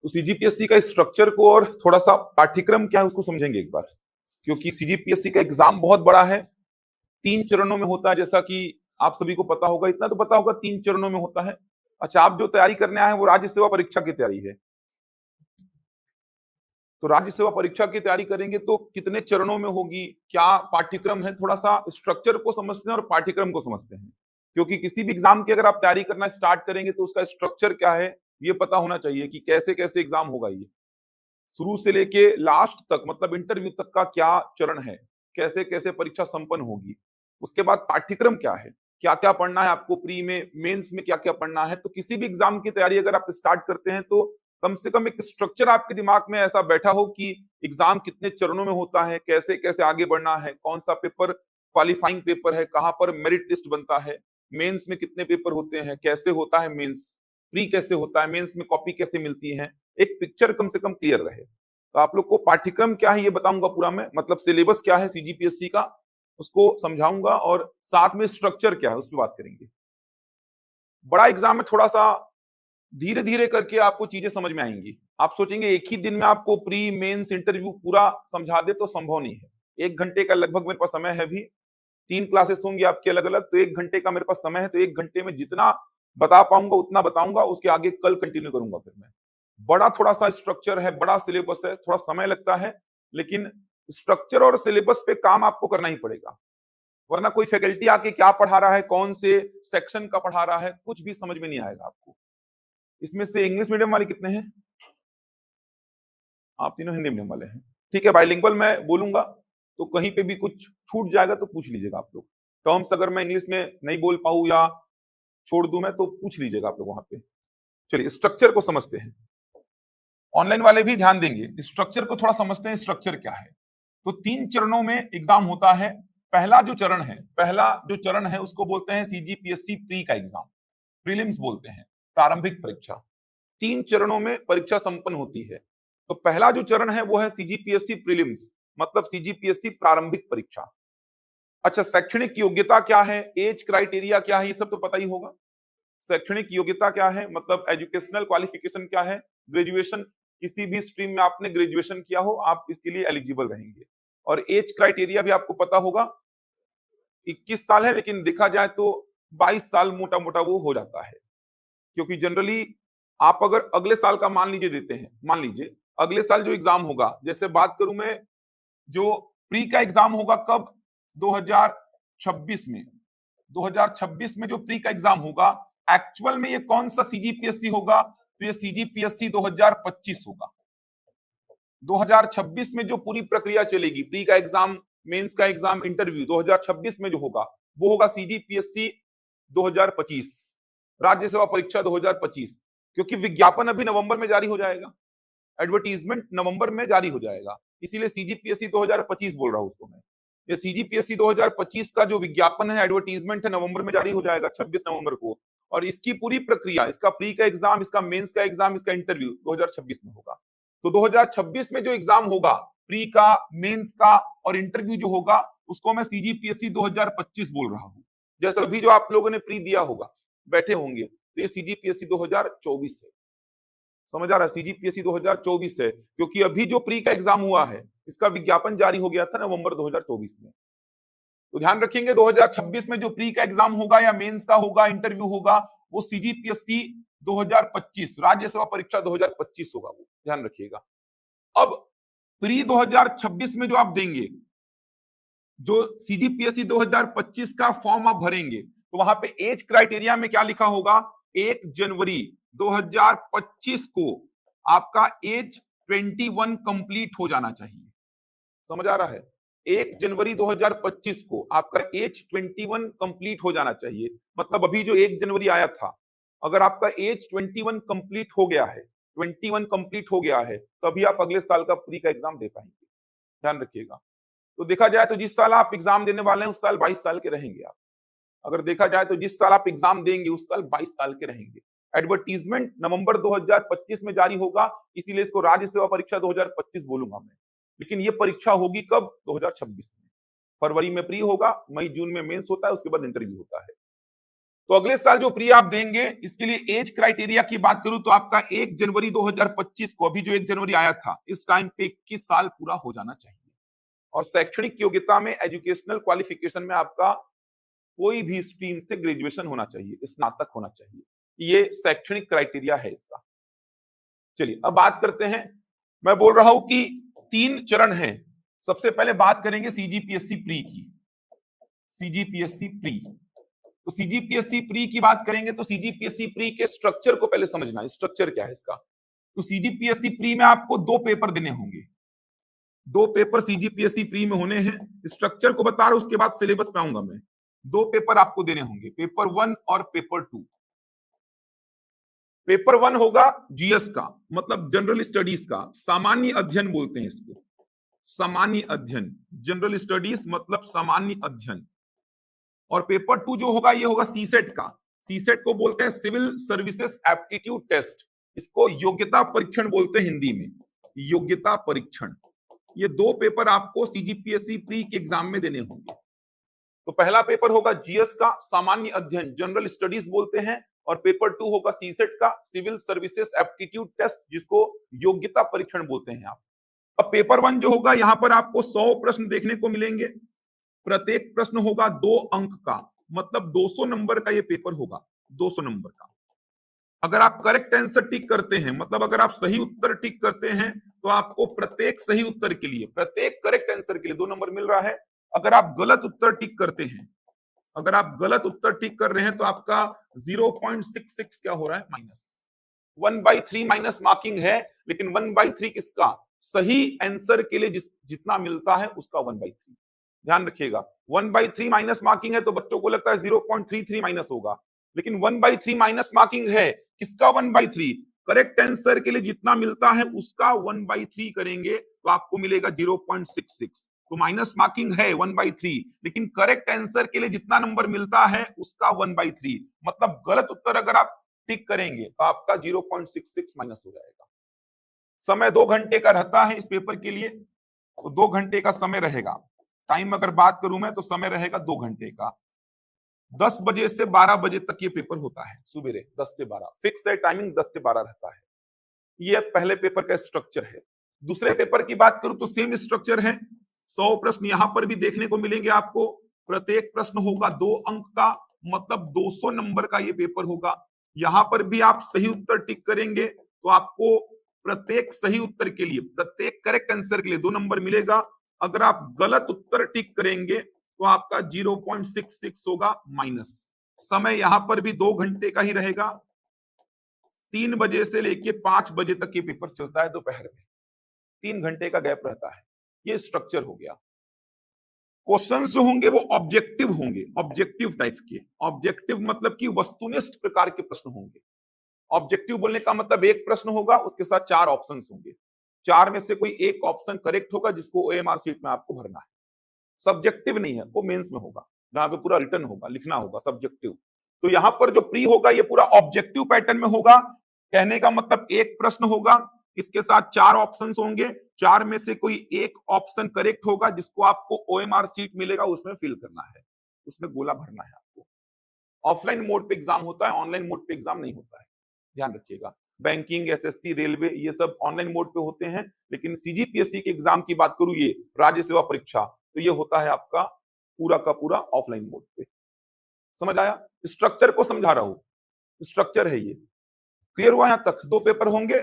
तो सीजीपीएससी का स्ट्रक्चर को और थोड़ा सा पाठ्यक्रम क्या है उसको समझेंगे एक बार, क्योंकि सीजीपीएससी का एग्जाम बहुत बड़ा है, 3 चरणों में होता है, जैसा कि आप सभी को पता होगा, इतना तो पता होगा 3 चरणों में होता है। अच्छा, आप जो तैयारी करने आए हैं वो राज्य सेवा परीक्षा की तैयारी है, तो राज्य सेवा परीक्षा की तैयारी करेंगे तो कितने चरणों में होगी, क्या पाठ्यक्रम है, थोड़ा सा स्ट्रक्चर को समझते हैं और पाठ्यक्रम को समझते हैं, क्योंकि किसी भी एग्जाम की अगर आप तैयारी करना स्टार्ट करेंगे तो उसका स्ट्रक्चर क्या है ये पता होना चाहिए कि कैसे कैसे एग्जाम होगा, ये शुरू से लेके लास्ट तक मतलब इंटरव्यू तक का क्या चरण है, कैसे कैसे परीक्षा संपन्न होगी, उसके बाद पाठ्यक्रम क्या है, क्या क्या पढ़ना है आपको, प्री में मेंस में क्या क्या पढ़ना है। तो किसी भी एग्जाम की तैयारी अगर आप स्टार्ट करते हैं तो कम से कम एक स्ट्रक्चर आपके दिमाग में ऐसा बैठा हो कि एग्जाम कितने चरणों में होता है, कैसे कैसे आगे बढ़ना है, कौन सा पेपर क्वालिफाइंग पेपर है, कहां पर मेरिट लिस्ट बनता है, मेंस में कितने पेपर होते हैं, कैसे होता है मेंस, प्री कैसे होता है, मेंस में कॉपी कैसे मिलती है, एक पिक्चर कम से कम क्लियर रहे। तो आप लोग को पाठ्यक्रम क्या है ये बताऊंगा पूरा मैं, मतलब सिलेबस क्या है सीजीपीएससी का उसको समझाऊंगा, और साथ में स्ट्रक्चर क्या है उस पर बात करेंगे। बड़ा एग्जाम है, थोड़ा सा धीरे धीरे करके आपको चीजें समझ में आएंगी। आप सोचेंगे एक ही दिन में आपको प्री मेंस इंटरव्यू पूरा समझा दे, तो संभव नहीं है। 1 घंटे का लगभग मेरे पास समय है, भी 3 क्लासेस होंगी आपकी अलग अलग, तो 1 घंटे का मेरे पास समय है, तो 1 घंटे में जितना बता पाऊंगा उतना बताऊंगा, उसके आगे कल कंटिन्यू करूंगा फिर मैं। बड़ा थोड़ा सा स्ट्रक्चर है, बड़ा सिलेबस है, थोड़ा समय लगता है, लेकिन स्ट्रक्चर और सिलेबस पे काम आपको करना ही पड़ेगा, वरना कोई फैकल्टी आके क्या पढ़ा रहा है, कौन से सेक्शन का पढ़ा रहा है, कुछ भी समझ में नहीं आएगा आपको। इसमें से इंग्लिश मीडियम वाले कितने हैं? आप तीनों हिंदी मीडियम वाले हैं, ठीक है। बाइलिंगुअल मैं बोलूंगा तो कहीं पे भी कुछ छूट जाएगा तो पूछ लीजिएगा आप लोग, टर्म्स अगर मैं इंग्लिश में नहीं बोल पाऊं या छोड़ दूं मैं तो पूछ लीजिएगा आप लोग वहां पे। चलिए स्ट्रक्चर को समझते हैं, ऑनलाइन वाले भी ध्यान देंगे, स्ट्रक्चर को थोड़ा समझते हैं स्ट्रक्चर क्या है। तो 3 चरणों में एग्जाम होता है। पहला जो चरण है उसको बोलते हैं सीजीपीएससी प्री का एग्जाम, प्रीलिम्स बोलते हैं, प्रारंभिक परीक्षा। 3 चरणों में परीक्षा संपन्न होती है। तो पहला जो चरण है वो है सीजीपीएससी प्रीलिम्स, मतलब सीजीपीएससी प्रारंभिक परीक्षा। अच्छा, शैक्षणिक योग्यता क्या है, एज क्राइटेरिया क्या है, ये सब तो पता ही होगा। शैक्षणिक योग्यता क्या है, मतलब एजुकेशनल क्वालिफिकेशन क्या है, ग्रेजुएशन, किसी भी स्ट्रीम में आपने ग्रेजुएशन किया हो आप इसके लिए एलिजिबल रहेंगे। और एज क्राइटेरिया भी आपको पता होगा, 21 साल है, लेकिन देखा जाए तो 22 साल मोटा मोटा वो हो जाता है, क्योंकि जनरली आप अगर अगले साल का मान लीजिए देते हैं, मान लीजिए अगले साल जो एग्जाम होगा, जैसे बात करूं मैं, जो प्री का एग्जाम होगा कब, 2026 में, 2026 में जो प्री का एग्जाम होगा, एक्चुअल में ये कौन सा सीजीपीएससी होगा, तो ये सीजीपीएससी 2025 होगा। 2026 में जो पूरी प्रक्रिया चलेगी, प्री का एग्जाम, मेंस का एग्जाम, इंटरव्यू, 2026 में जो होगा वो होगा सीजीपीएससी 2025, राज्य सेवा परीक्षा 2025, क्योंकि विज्ञापन अभी नवंबर में जारी हो जाएगा, एडवर्टीजमेंट नवंबर में जारी हो जाएगा, इसीलिए सीजीपीएससी 2025 बोल रहा हूं उसको मैं। ये सीजीपीएससी 2025 का जो विज्ञापन है, एडवर्टीजमेंट है, नवंबर में जारी हो जाएगा 26 नवंबर को, और इसकी पूरी प्रक्रिया, इसका प्री का एग्जाम, इसका मेंस का एग्जाम, इसका इंटरव्यू 2026 में होगा। तो 2026 में जो एग्जाम होगा, प्री का, मेंस का और इंटरव्यू जो होगा, उसको मैं सीजीपीएससी 2025 बोल रहा हूं। जैसे अभी जो आप लोगों ने प्री दिया होगा, बैठे होंगे, तो ये सीजीपीएससी 2024 है। समझ आ रहा है, सीजीपीएससी 2024 है, क्योंकि अभी जो प्री का एग्जाम हुआ है इसका विज्ञापन जारी हो गया था नवंबर 2024 में। तो ध्यान रखेंगे 2026 में जो प्री का एग्जाम होगा या मेंस का होगा, इंटरव्यू होगा, वो सीजीपीएससी 2025, राज्य सेवा परीक्षा 2025 होगा, वो ध्यान रखिएगा। अब प्री 2026 में जो आप देंगे, जो सीजीपीएससी 2025 का फॉर्म आप भरेंगे, तो वहां पे एज क्राइटेरिया में क्या लिखा होगा, 1 जनवरी 2025 को आपका एज 21 कंप्लीट हो जाना चाहिए। समझ आ रहा है, 1 जनवरी 2025 को आपका एज 21 कंप्लीट हो जाना चाहिए। मतलब अभी जो 1 जनवरी आया था, अगर आपका एज 21 कंप्लीट हो गया है, 21 कंप्लीट हो गया है, तभी आप अगले साल का प्री का एग्जाम दे पाएंगे, ध्यान रखिएगा। तो देखा जाए तो जिस साल आप एग्जाम देने वाले हैं उस साल 22 साल के रहेंगे आप। अगर देखा जाए तो जिस साल आप एग्जाम देंगे उस साल 22 साल के रहेंगे। एडवर्टीजमेंट नवंबर 2025 में जारी होगा, इसीलिए इसको राज्य सेवा परीक्षा 2025 बोलूंगा मैं। लेकिन ये परीक्षा होगी कब, 2026 में। फरवरी में प्री होगा, मई जून में मेंस होता है, उसके बाद इंटरव्यू होता है। तो अगले साल जो प्री आप देंगे, इसके लिए एज क्राइटेरिया की बात करूं तो आपका 1 जनवरी 2025 को, अभी जो 1 जनवरी आया था, इस टाइम पे 21 साल पूरा हो जाना चाहिए। और शैक्षणिक योग्यता में, एजुकेशनल क्वालिफिकेशन में आपका कोई भी स्ट्रीम से ग्रेजुएशन होना चाहिए, स्नातक होना चाहिए। ये शैक्षणिक क्राइटेरिया है इसका। चलिए अब बात करते हैं, मैं बोल रहा हूं कि 3 चरण हैं। सबसे पहले बात करेंगे सीजीपीएससी प्री की। सीजीपीएससी प्री, तो सीजीपीएससी प्री की बात करेंगे तो सीजीपीएससी प्री के स्ट्रक्चर को पहले समझना है। स्ट्रक्चर क्या है इसका? तो सीजीपीएससी प्री में आपको 2 पेपर देने होंगे। 2 पेपर सीजीपीएससी प्री में होने हैं। स्ट्रक्चर को बता रहा हूं, उसके बाद सिलेबस पे आऊंगा मैं। 2 पेपर आपको देने होंगे, पेपर 1 और पेपर 2। पेपर 1 होगा जीएस का, मतलब जनरल स्टडीज का, सामान्य अध्ययन बोलते हैं इसको, सामान्य अध्ययन, जनरल स्टडीज मतलब सामान्य अध्ययन। और पेपर 2 जो होगा ये होगा सीसेट का। सीसेट को बोलते हैं सिविल सर्विसेज एप्टीट्यूड टेस्ट, इसको योग्यता परीक्षण बोलते हैं हिंदी में, योग्यता परीक्षण। ये 2 पेपर आपको सीजीपीएससी प्री के एग्जाम में देने होंगे। तो पहला पेपर होगा जीएस का, सामान्य अध्ययन, जनरल स्टडीज बोलते हैं, और पेपर 2 होगा सीसेट का, सिविल सर्विसेज एप्टीट्यूड टेस्ट, जिसको योग्यता परीक्षण बोलते हैं आप। अब पेपर 1 जो होगा, यहां पर आपको 100 प्रश्न देखने को मिलेंगे। प्रत्येक प्रश्न होगा 2 अंक का, मतलब 200 नंबर का ये पेपर होगा, 200 नंबर का। अगर आप करेक्ट आंसर टिक करते हैं, मतलब अगर आप सही उत्तर टिक करते हैं, तो आपको प्रत्येक सही उत्तर के लिए, प्रत्येक करेक्ट आंसर के लिए 2 नंबर मिल रहा है। अगर आप गलत उत्तर टिक करते हैं, अगर आप गलत उत्तर टिक कर रहे हैं, तो आपका 0.66 क्या हो रहा है, माइनस 1/3 माइनस मार्किंग है। लेकिन 1/3 किसका? सही आंसर के लिए जितना मिलता है उसका 1/3। ध्यान रखिएगा, 1/3 माइनस मार्किंग है तो बच्चों को लगता है 0.33 माइनस होगा, लेकिन 1/3 माइनस मार्किंग है। किसका 1/3? करेक्ट आंसर के लिए जितना मिलता है उसका 1/3 करेंगे तो आपको मिलेगा 0.66। तो माइनस मार्किंग है 1/3, लेकिन करेक्ट आंसर के लिए जितना नंबर मिलता है उसका 1/3, मतलब गलत उत्तर अगर आप टिक करेंगे तो आपका 0.66 माइनस हो जाएगा। समय 2 घंटे का रहता है इस पेपर के लिए, तो 2 घंटे का समय रहेगा। टाइम अगर बात करूं मैं तो समय रहेगा 2 घंटे का। 10 बजे से 12 बजे तक ये पेपर होता है, सुबेरे 10 से 12 फिक्स है टाइमिंग, 10 से 12 रहता है। ये पहले पेपर का स्ट्रक्चर है। दूसरे पेपर की बात करूं तो सेम स्ट्रक्चर है। 100 प्रश्न यहां पर भी देखने को मिलेंगे आपको। प्रत्येक प्रश्न होगा 2 अंक का, मतलब 200 नंबर का ये पेपर होगा। यहां पर भी आप सही उत्तर टिक करेंगे तो आपको प्रत्येक सही उत्तर के लिए, प्रत्येक करेक्ट आंसर के लिए 2 नंबर मिलेगा। अगर आप गलत उत्तर टिक करेंगे तो आपका 0.66 होगा माइनस। समय यहां पर भी 2 घंटे का ही रहेगा। 3 बजे से लेके 5 बजे तक ये पेपर चलता है दोपहर में, 3 घंटे का गैप रहता है। ये स्ट्रक्चर हो गया। क्वेश्चंस जो होंगे वो ऑब्जेक्टिव होंगे, ऑब्जेक्टिव टाइप के। ऑब्जेक्टिव मतलब कि वस्तुनिष्ठ प्रकार के प्रश्न होंगे। ऑब्जेक्टिव बोलने का मतलब एक प्रश्न होगा, उसके साथ 4 ऑप्शंस होंगे। 4 में से कोई एक ऑप्शन करेक्ट होगा जिसको ओएमआर शीट में आपको भरना है। सब्जेक्टिव नहीं है, वो मेंस में होगा, जहां पे पूरा रिटर्न होगा, लिखना होगा सब्जेक्टिव। तो यहां पर जो प्री होगा ये पूरा ऑब्जेक्टिव पैटर्न में होगा। कहने का मतलब एक प्रश्न होगा, इसके साथ 4 ऑप्शंस होंगे, 4 में से कोई एक ऑप्शन करेक्ट होगा जिसको आपको ओएमआर शीट मिलेगा, उसमें फिल करना है, उसमें गोला भरना है आपको। ऑफलाइन मोड पे एग्जाम होता है, ऑनलाइन मोड पे एग्जाम नहीं होता है, ध्यान रखिएगा। बैंकिंग, एसएससी, रेलवे, ये सब ऑनलाइन मोड पे होते हैं, लेकिन सीजीपीएससी के एग्जाम की बात करूं, ये राज्य सेवा परीक्षा, तो ये होता है आपका पूरा का पूरा ऑफलाइन मोड पे। समझ आया? स्ट्रक्चर को समझा रहा हूं, स्ट्रक्चर है ये। क्लियर हुआ यहां तक? 2 पेपर होंगे,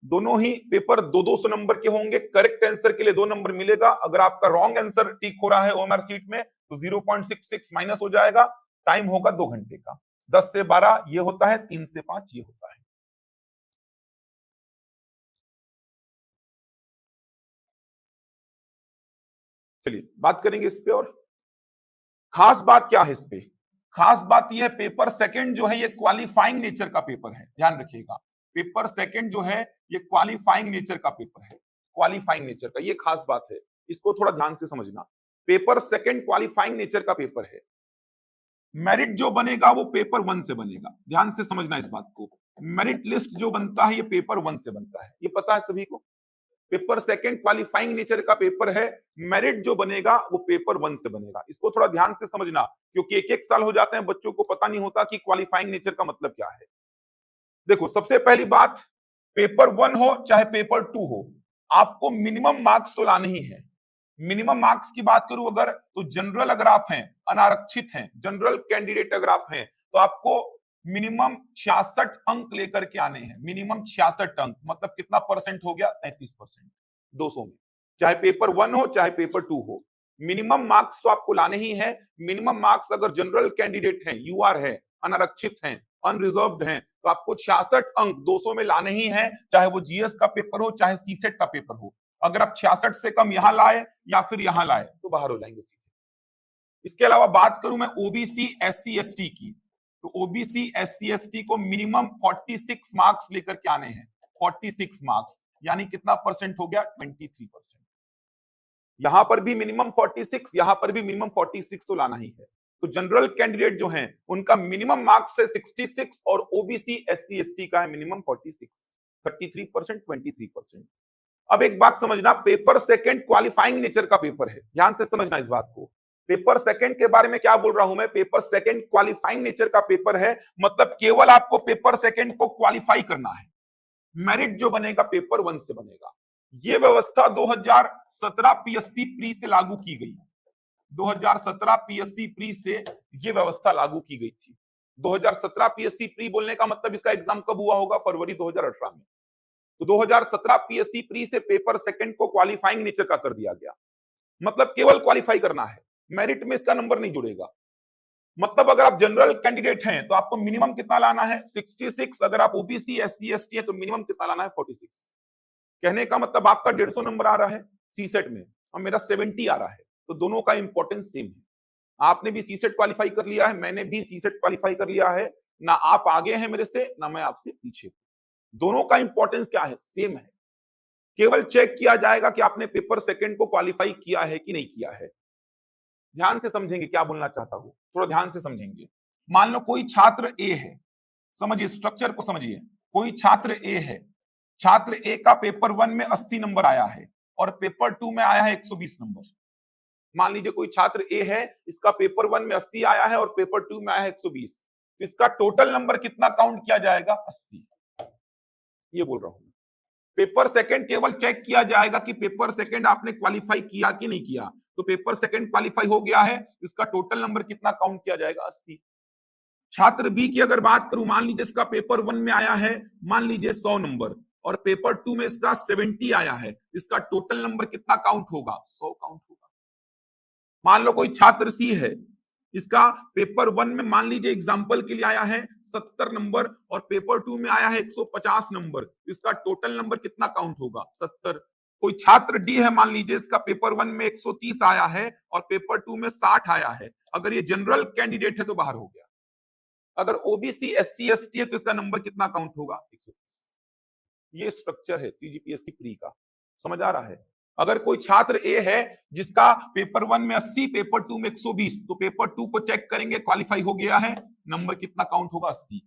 दोनों ही पेपर 200 नंबर के होंगे। करेक्ट आंसर के लिए 2 नंबर मिलेगा। अगर आपका रॉन्ग आंसर टिक हो रहा है ओएमआर शीट में तो 0.66 माइनस हो जाएगा। टाइम होगा 2 घंटे का। 10 से 12 ये होता है, 3 से 5 ये होता है। चलिए बात करेंगे इस पे। और खास बात क्या है इस पे? खास बात यह है, पेपर सेकंड जो है ये क्वालिफाइंग नेचर का पेपर है, ध्यान रखिएगा। पेपर सेकंड जो है ये क्वालिफाइंग नेचर का पेपर है, क्वालिफाइंग नेचर का, ये खास बात है, इसको थोड़ा ध्यान से समझना। पेपर सेकंड क्वालिफाइंग नेचर का पेपर है। मेरिट जो बनेगा वो पेपर 1 से बनेगा, ध्यान से समझना इस बात को। मेरिट लिस्ट जो बनता है ये पेपर 1 से बनता है, ये पता है सभी को। पेपर सेकंड क्वालिफाइंग नेचर का पेपर है, मेरिट जो बनेगा वो पेपर 1 से बनेगा। इसको थोड़ा ध्यान से समझना, क्योंकि एक एक साल हो जाते हैं, बच्चों को पता नहीं होता कि क्वालिफाइंग नेचर का मतलब क्या है। देखो, सबसे पहली बात, पेपर 1 हो चाहे पेपर 2 हो, आपको मिनिमम मार्क्स तो लाने ही है। मिनिमम मार्क्स की बात करूं अगर, तो जनरल अगर आप हैं, अनारक्षित हैं, जनरल कैंडिडेट अगर आप हैं, तो आपको मिनिमम 66 अंक लेकर के आने हैं। मिनिमम 66 अंक मतलब कितना परसेंट हो गया? 33%, 200 में। चाहे पेपर 1 हो चाहे पेपर 2 हो, मिनिमम मार्क्स तो आपको लाने ही है। मिनिमम मार्क्स अगर जनरल कैंडिडेट हैं, यूआर है, अनारक्षित हैं, अनरिजर्व्ड हैं, तो आपको 66 अंक 200 में लाने ही है, चाहे वो जीएस का पेपर हो चाहे सीसेट का पेपर हो। अगर आप 66 से कम यहां लाए या फिर यहां लाए तो बाहर हो जाएंगे सीधे। इसके अलावा बात करूं मैं ओबीसी एससी एसटी की, तो ओबीसी एससी एसटी को मिनिमम 46 मार्क्स लेकर के आने हैं। 46 मार्क्स यानी कितना परसेंट हो गया? 23%। यहां पर भी मिनिमम 46, यहां पर भी मिनिमम 46 तो लाना ही है। तो जनरल कैंडिडेट जो हैं उनका मिनिमम मार्क्स है 66 और ओबीसी एससी एसटी का है मिनिमम 46। 33%, 23%। अब एक बात समझना, पेपर सेकंड क्वालिफाइंग नेचर का पेपर है, ध्यान से समझना इस बात को। पेपर सेकंड के बारे में क्या बोल रहा हूं मैं? पेपर सेकंड क्वालिफाइंग नेचर का पेपर है, मतलब केवल आपको पेपर सेकंड को क्वालिफाई करना है। मेरिट जो बनेगा पेपर 1 से बनेगा। यह व्यवस्था 2017 पीएससी प्री से लागू की गई। 2017 पीएससी प्री से यह व्यवस्था लागू की गई थी। 2017 पीएससी प्री बोलने का मतलब इसका एग्जाम कब हुआ होगा? फरवरी 2018 में। तो 2017 पीएससी प्री से पेपर सेकंड को क्वालिफाइंग नेचर का कर दिया गया, मतलब केवल क्वालिफाई करना है, मेरिट में इसका नंबर नहीं जुड़ेगा। मतलब अगर आप जनरल कैंडिडेट हैं तो आपको मिनिमम कितना लाना है? 66। अगर आप ओबीसी एससी एसटी है तो मिनिमम कितना लाना है? 46। कहने का मतलब आपका 150 नंबर आ रहा है सीसेट में और मेरा 70 आ रहा है, तो दोनों का इंपॉर्टेंस सेम है। आपने भी सीसेट क्वालिफाई कर लिया है, मैंने भी सीसेट क्वालिफाई कर लिया है। ना आप आगे हैं मेरे से, ना मैं आपसे पीछे। दोनों का इंपॉर्टेंस क्या है? सेम है। केवल चेक किया जाएगा कि आपने पेपर सेकंड को क्वालिफाई किया है कि नहीं किया है। ध्यान से समझेंगे क्या बोलना चाहता हूं, थोड़ा ध्यान से समझेंगे। मान लो कोई छात्र ए है, समझिए स्ट्रक्चर को समझिए। कोई छात्र ए है, छात्र ए का पेपर 1 में 80 नंबर आया है और पेपर 2 में आया है 120 नंबर। मान लीजिए कोई छात्र ए है, इसका पेपर 1 में 80 आया है और पेपर 2 में आया है 120, इसका टोटल नंबर कितना काउंट किया जाएगा? 80। ये बोल रहा हूं। पेपर सेकंड केवल चेक किया जाएगा कि पेपर सेकंड आपने क्वालिफाई किया कि नहीं किया। तो पेपर सेकंड क्वालिफाई हो गया है, इसका टोटल नंबर कितना काउंट किया जाएगा? 80। छात्र बी की अगर बात करूं, मान लीजिए इसका पेपर 1 में आया है, मान लीजिए 100 नंबर और पेपर 2 में इसका 70 आया है, इसका टोटल नंबर कितना काउंट होगा? 100 काउंट होगा। मान लो कोई छात्र सी है, इसका पेपर 1 में मान लीजिए एग्जांपल के लिए आया है 70 नंबर और पेपर 2 में आया है 150 नंबर, इसका टोटल नंबर कितना काउंट होगा? 70। कोई छात्र डी है, मान लीजिए इसका पेपर 1 में 130 आया है और पेपर 2 में 60 आया है। अगर ये जनरल कैंडिडेट है तो बाहर हो गया। अगर ओबीसी एससी एसटी है तो इसका नंबर कितना काउंट होगा? 130। ये स्ट्रक्चर है सीजीपीएससी प्री का, समझ आ रहा है? अगर कोई छात्र ए है जिसका पेपर 1 में 80, पेपर 2 में 120, तो पेपर 2 को चेक करेंगे, क्वालिफाई हो गया है, नंबर कितना काउंट होगा? 80।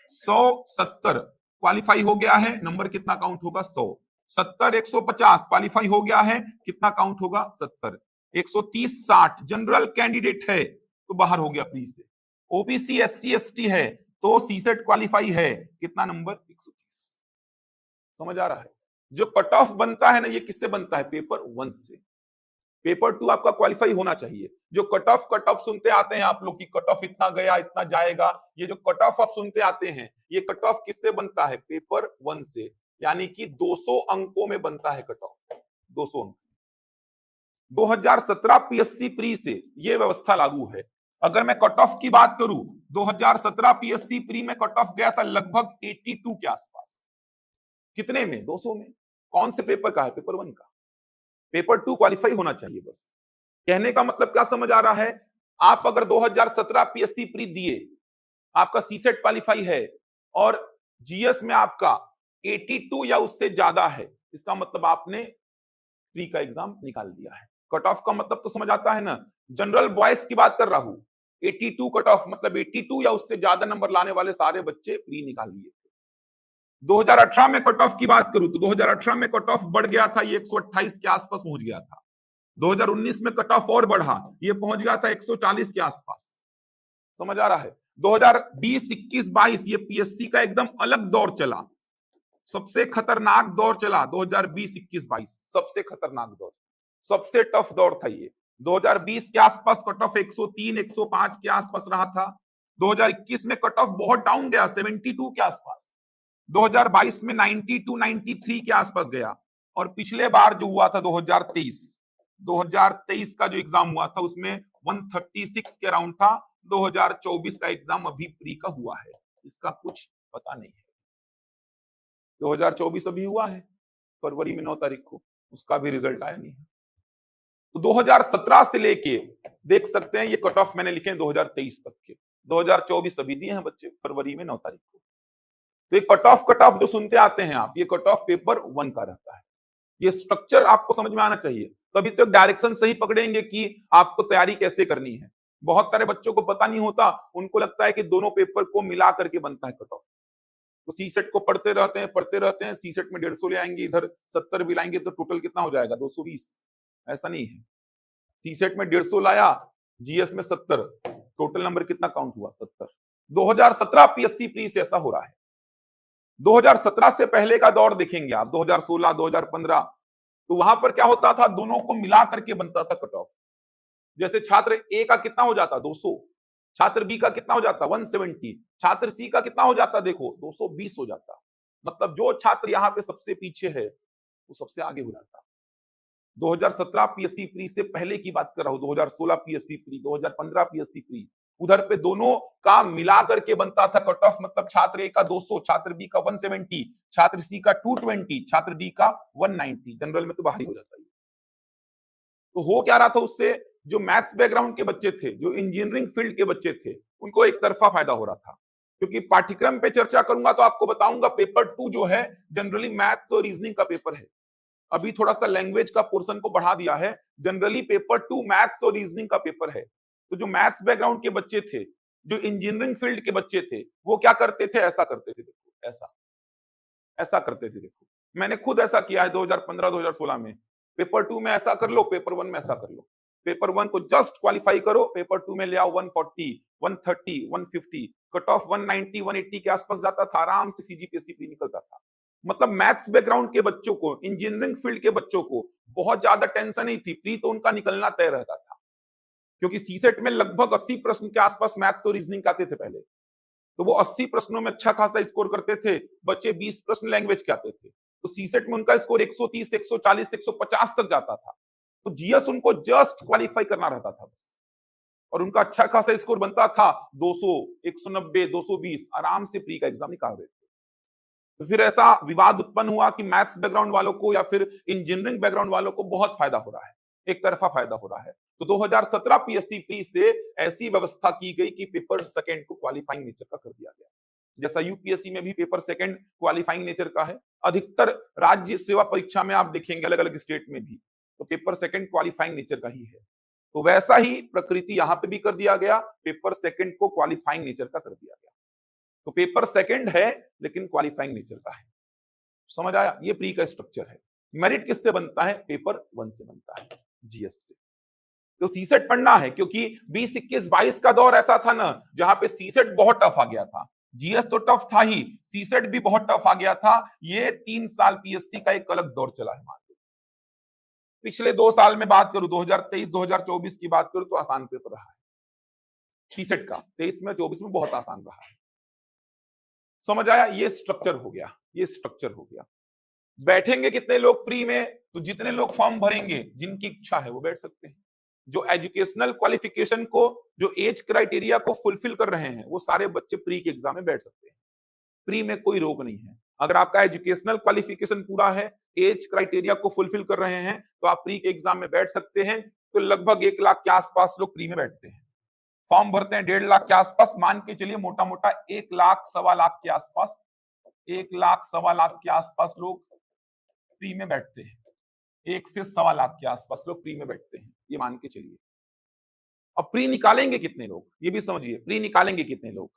170 क्वालिफाई हो गया है, नंबर कितना काउंट होगा? 100। 70 150 क्वालिफाई हो गया है, कितना काउंट होगा? 70। 130 60 जनरल कैंडिडेट है तो बाहर हो गया प्री से। ओबीसी एससी एसटी है तो सीसेट क्वालिफाई है, कितना नंबर? 130। समझ आ रहा है? जो कट ऑफ बनता है ना, ये किससे बनता है? पेपर 1 से। पेपर 2 आपका क्वालिफाई होना चाहिए। जो कट ऑफ सुनते आते हैं आप लोग की कट ऑफ इतना गया, इतना जाएगा, ये जो कट ऑफ आप सुनते आते हैं, ये कट ऑफ किससे बनता है? पेपर 1 से। यानी कि 200 अंकों में बनता है कट ऑफ, 200 अंक। 2017 पीएससी प्री से ये व्यवस्था लागू है। अगर मैं कट ऑफ की बात करूं, 2017 पीएससी प्री में कट ऑफ गया था लगभग 82 के आसपास। कितने में? 200 में। कौन से पेपर का है? पेपर 1 का। पेपर 2 क्वालिफाई होना चाहिए बस। कहने का मतलब क्या समझ आ रहा है? आप अगर 2017 पीएससी प्री दिए, आपका सीसेट क्वालिफाई है और जीएस में आपका 82 या उससे ज्यादा है, इसका मतलब आपने प्री का एग्जाम निकाल दिया है। कट ऑफ का मतलब तो समझ आता है ना? जनरल बॉयज की बात कर रहा हूं, 82 कट ऑफ मतलब 82 या उससे ज्यादा नंबर लाने वाले सारे बच्चे प्री निकाल लिए। 2018 में कट ऑफ की बात करूं तो 2018 में कट ऑफ बढ़ गया था, ये 128 के आसपास पहुंच गया था। 2019 में कट ऑफ और बढ़ा, ये पहुंच गया था 140 के आसपास। समझ आ रहा है? 2020, 21, 22 ये पीएससी का एकदम अलग दौर चला, सबसे खतरनाक दौर चला 2020, 21, 22 सबसे खतरनाक दौर, सबसे टफ दौर था ये। 2020 के आसपास कट ऑफ 103, 105 के आसपास रहा था। 2021 में कट ऑफ बहुत डाउन गया, 72 के आसपास। 2022 में 92, 93 के आसपास गया। और पिछले बार जो हुआ था 2023 का जो एग्जाम हुआ था उसमें 136 के अराउंड था। 2024 का एग्जाम अभी प्री का हुआ है, इसका कुछ पता नहीं है। 2024 अभी हुआ है फरवरी में 9 तारीख को, उसका भी रिजल्ट आया नहीं है। तो 2017 से लेके देख सकते हैं ये कट ऑफ मैंने लिखे हैं 2023 तक के। 2024 अभी दिए हैं बच्चे फरवरी में 9 तारीख को। तो ये कट ऑफ जो सुनते आते हैं आप, ये कट ऑफ पेपर 1 का रहता है। ये स्ट्रक्चर आपको समझ में आना चाहिए, तभी तो डायरेक्शन सही पकड़ेंगे कि आपको तैयारी कैसे करनी है। बहुत सारे बच्चों को पता नहीं होता, उनको लगता है कि दोनों पेपर को मिला करके बनता है कट ऑफ। तो सी सेट को पढ़ते रहते हैं, सी सेट में 150 ले आएंगे, इधर 70 भी लाएंगे तो टोटल कितना हो जाएगा 220। ऐसा नहीं है, सी सेट में 150 लाया, जीएस में 70, टोटल नंबर कितना काउंट हुआ 70। 2017 पीएससी प्री से ऐसा हो रहा है। 2017 से पहले का दौर देखेंगे आप, 2016, 2015, तो वहां पर क्या होता था, दोनों को मिला करके बनता था कट ऑफ। जैसे छात्र ए का कितना हो जाता 200, छात्र बी का कितना हो जाता 170, छात्र सी का कितना हो जाता देखो 220 हो जाता। मतलब जो छात्र यहाँ पे सबसे पीछे है वो सबसे आगे हो जाता। 2017 पीएससी प्री से पहले की बात कर रहा हूं, 2016 पीएससी प्री, 2015 पीएससी प्री, उधर पे दोनों का मिला करके बनता था कट ऑफ। मतलब छात्र ए का 200, छात्र बी का 170, छात्र सी का 220, छात्र डी का 190। जनरल में तो बाहर ही हो जाता है। तो हो क्या रहा था उससे, जो मैथ्स बैकग्राउंड के बच्चे थे, जो इंजीनियरिंग फील्ड के बच्चे थे, उनको एक तरफा फायदा हो रहा था। क्योंकि पाठ्यक्रम पे चर्चा करूंगा तो आपको बताऊंगा पेपर 2 जो है जनरली मैथ्स और रीजनिंग का पेपर है। अभी थोड़ा सा लैंग्वेज का पोर्शन को बढ़ा दिया है, जनरली पेपर 2 मैथ्स और रीजनिंग का पेपर है। तो जो मैथ्स बैकग्राउंड के बच्चे थे, जो इंजीनियरिंग फील्ड के बच्चे थे, वो क्या करते थे, ऐसा करते थे, देखो ऐसा ऐसा करते थे। देखो मैंने खुद ऐसा किया है 2015, 2016 में। पेपर 2 में ऐसा कर लो, पेपर 1 में ऐसा कर लो। पेपर 1 को जस्ट क्वालिफाई करो, पेपर 2 में ले आओ 140, 130, 150, कट ऑफ 190, 180 के आसपास जाता था, आराम से सीजीपीएससी प्री निकलता था। मतलब मैथ्स बैकग्राउंड के बच्चों को, इंजीनियरिंग फील्ड के बच्चों को बहुत ज्यादा टेंशन नहीं थी, प्री तो उनका निकलना तय रहता था। क्योंकि सीसेट में लगभग 80 प्रश्न के आसपास मैथ्स और रीजनिंग आते थे पहले। तो वो 80 प्रश्नों में अच्छा खासा स्कोर करते थे बच्चे, 20 प्रश्न लैंग्वेज के आते थे। तो सीसेट में उनका स्कोर 130, 140, 150 तक जाता था। तो जीएस उनको जस्ट क्वालिफाई करना रहता था बस, और उनका अच्छा खासा स्कोर बनता था 200, 190, 220, आराम से प्री का एग्जाम निकाल रहे थे। तो फिर ऐसा विवाद उत्पन्न हुआ कि मैथ्स बैकग्राउंड वालों को या फिर इंजीनियरिंग बैकग्राउंड वालों को बहुत फायदा हो रहा है, एक तरफा फायदा हो रहा है। तो 2017 पीएससी प्री से ऐसी व्यवस्था की गई कि पेपर सेकंड को क्वालिफाइंग नेचर का कर दिया गया। जैसा यूपीएससी में भी पेपर सेकंड क्वालिफाइंग नेचर का है, अधिकतर राज्य सेवा परीक्षा में आप देखेंगे अलग अलग स्टेट में भी तो पेपर सेकंड क्वालिफाइंग नेचर का ही है। तो वैसा ही प्रकृति यहां पे भी कर दिया गया, पेपर सेकंड को क्वालिफाइंग नेचर का कर दिया गया। तो पेपर सेकंड है लेकिन क्वालिफाइंग नेचर का है। समझ आया? ये प्री का स्ट्रक्चर है। मेरिट किससे बनता है? पेपर 1 से बनता है, जीएस से। तो सीसेट पढ़ना है, क्योंकि 20, 21, 22 का दौर ऐसा था ना जहां पे सीसेट बहुत टफ आ गया था। जीएस तो टफ था ही, सीसेट भी बहुत टफ आ गया था। ये 3 साल पीएससी का एक अलग दौर चला है। मान लो पिछले 2 साल में बात करूं, 2023, 2024 की बात करूं तो आसान पेपर रहा है सीसेट का। 23 में, 24 में बहुत आसान रहा है। समझ आया? ये स्ट्रक्चर हो गया, ये स्ट्रक्चर हो गया। बैठेंगे कितने लोग प्री में? तो जितने लोग फॉर्म भरेंगे, जिनकी इच्छा है वो बैठ सकते हैं। जो एजुकेशनल क्वालिफिकेशन को, जो एज क्राइटेरिया को फुलफिल कर रहे हैं, वो सारे बच्चे प्री के एग्जाम में बैठ सकते हैं। प्री में कोई रोक नहीं है। अगर आपका एजुकेशनल क्वालिफिकेशन पूरा है, एज क्राइटेरिया को फुलफिल कर रहे हैं, तो आप प्री के एग्जाम में बैठ सकते हैं। तो लगभग 1 लाख के आसपास लोग प्री में बैठते हैं। फॉर्म भरते हैं 1.5 लाख के आसपास, मान के चलिए मोटा मोटा 1 लाख, 1.25 लाख के आसपास, 1 लाख, 1.25 लाख के आसपास लोग प्री में बैठते हैं। 1 से 1.25 लाख के आसपास लोग प्री में बैठते हैं, ये मान के चलिए। अब प्री निकालेंगे कितने लोग, ये भी समझिए, प्री निकालेंगे कितने लोग?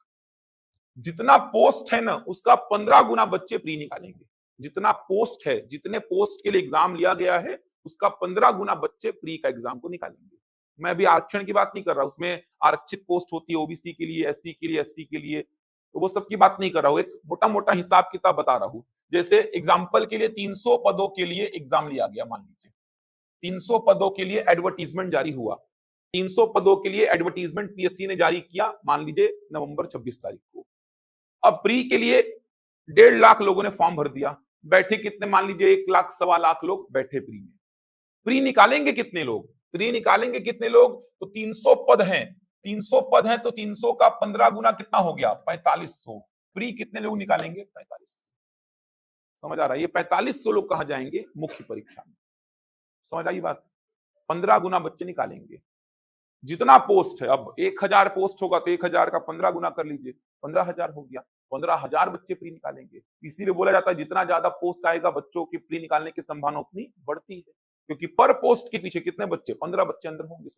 जितना पोस्ट है ना उसका 15 गुना बच्चे प्री निकालेंगे। जितना पोस्ट है, जितने पोस्ट के लिए एग्जाम लिया गया है उसका 15 गुना बच्चे प्री का एग्जाम को निकालेंगे। मैं अभी आरक्षण की बात नहीं कर रहा, उसमें आरक्षित पोस्ट होती है ओबीसी के लिए, एससी के लिए, एसटी के लिए, तो वो सब की बात नहीं कर रहा हूं। एक मोटा मोटा हिसाब किताब बता रहा हूं। जैसे एग्जाम्पल के लिए 300 पदों के लिए एग्जाम लिया गया, मान लीजिए 300 पदों के लिए एडवर्टीजमेंट जारी हुआ। 300 पदों के लिए एडवर्टीजमेंट पीएससी ने जारी किया, मान लीजिए नवंबर 26 तारीख को। अब प्री के लिए 1.5 लाख लोगों ने फॉर्म भर दिया। बैठे कितने, मान लीजिए 1 लाख सवा लाख लोग बैठे प्री में। प्री निकालेंगे कितने लोग, प्री निकालेंगे कितने लोग, तो 300 पद हैं। 300 पद हैं तो 300 का 15 गुना कितना हो गया, 4500। प्री कितने लोग निकालेंगे, 4500। समझ आ रहा है, ये 4500 लोग कहां जाएंगे, मुख्य परीक्षा में। समझ आई बात, 15 गुना बच्चे निकालेंगे। जितना पोस्ट है, अब 1000 पोस्ट होगा तो 1000 का 15 गुना कर लीजिए, 15,000 हो गया। 15,000 बच्चे प्री निकालेंगे। इसीलिए बोला जाता है जितना ज्यादा पोस्ट आएगा बच्चों की प्री निकालने की संभावना उतनी बढ़ती है, क्योंकि पर पोस्ट के पीछे कितने बच्चे, 15 बच्चे अंदर होंगे।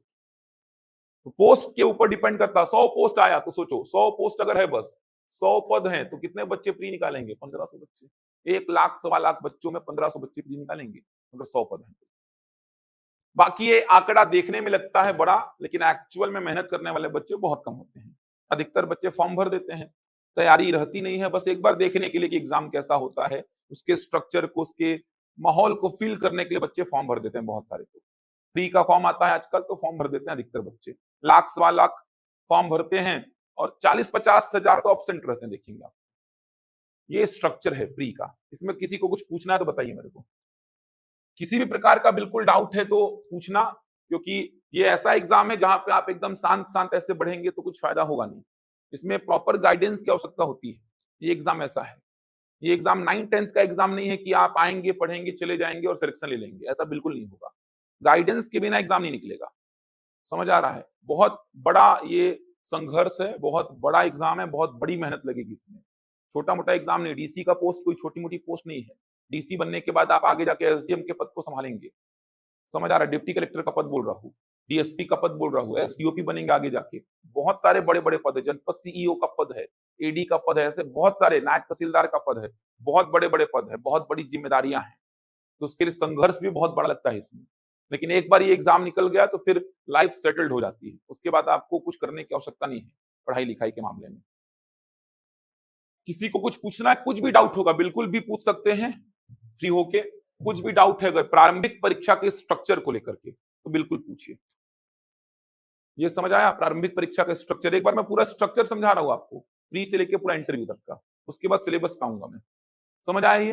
तो पोस्ट के ऊपर डिपेंड करता है। 100 पोस्ट आया तो सोचो 100 पोस्ट अगर है, बस 100 पद हैं तो कितने बच्चे प्री निकालेंगे, 1500 बच्चे। 1 लाख सवा लाख बच्चों में 1500 बच्चे प्री निकालेंगे अगर 100 पद हैं। बाकी ये आंकड़ा देखने में लगता है बड़ा, लेकिन एक्चुअल में मेहनत करने वाले बच्चे बहुत कम होते हैं। अधिकतर बच्चे फॉर्म भर देते हैं, तैयारी रहती नहीं है, बस एक बार देखने के लिए कि एग्जाम कैसा होता है, उसके स्ट्रक्चर को, उसके माहौल को फील करने के लिए बच्चे फॉर्म भर देते हैं। बहुत सारे तो फ्री का फॉर्म आता है आजकल तो फॉर्म भर देते हैं अधिकतर बच्चे, लाख सवा लाख फॉर्म भरते हैं और 40-50 हजार तो एब्सेंट रहते हैं। देखेंगे आप, ये स्ट्रक्चर है प्री का। इसमें किसी को कुछ पूछना है तो बताइए मेरे को, किसी भी प्रकार का बिल्कुल डाउट है तो पूछना, क्योंकि ये ऐसा एग्जाम है जहां पे आप एकदम शांत शांत ऐसे बढ़ेंगे तो कुछ फायदा होगा नहीं। इसमें प्रॉपर गाइडेंस की आवश्यकता होती है। ये एग्जाम ऐसा है, ये एग्जाम 9-10 का एग्जाम नहीं है कि आप आएंगे पढ़ेंगे चले जाएंगे और सिलेक्शन ले लेंगे, ऐसा बिल्कुल नहीं होगा। गाइडेंस के बिना एग्जाम नहीं निकलेगा। समझ आ रहा है, बहुत बड़ा ये संघर्ष है, बहुत बड़ा एग्जाम है, बहुत बड़ी मेहनत लगेगी इसमें। छोटा मोटा एग्जाम नहीं, डीसी का पोस्ट कोई छोटी मोटी पोस्ट नहीं है। डीसी बनने के बाद आप आगे जाके एसडीएम के पद को संभालेंगे। समझ आ रहा है, डिप्टी कलेक्टर का पद बोल रहा हूँ, डीएसपी का पद बोल रहा हूँ, एसडीओपी बनेंगे आगे जाके। बहुत सारे बड़े बड़े पद है, जनपद सीईओ का पद है, एडी का पद है, ऐसे बहुत सारे, नायब तहसीलदार का पद है, बहुत बड़े बड़े पद है, बहुत बड़ी जिम्मेदारियां हैं। तो उसके लिए संघर्ष भी बहुत बड़ा लगता है इसमें। लेकिन एक बार ये एग्जाम निकल गया तो फिर लाइफ सेटल्ड हो जाती है, उसके बाद आपको कुछ करने की आवश्यकता नहीं है पढ़ाई लिखाई के मामले में। किसी को कुछ पूछना है, कुछ भी डाउट होगा बिल्कुल भी पूछ सकते हैं फ्री होके। कुछ भी डाउट है अगर प्रारंभिक परीक्षा के स्ट्रक्चर को लेकर के तो बिल्कुल पूछिए। ये समझ आया प्रारंभिक परीक्षा का स्ट्रक्चर, एक बार मैं पूरा स्ट्रक्चर समझा रहा हूं आपको, प्री से लेके पूरा इंटरव्यू तक का, उसके बाद सिलेबस पाऊंगा मैं। समझ आया ये,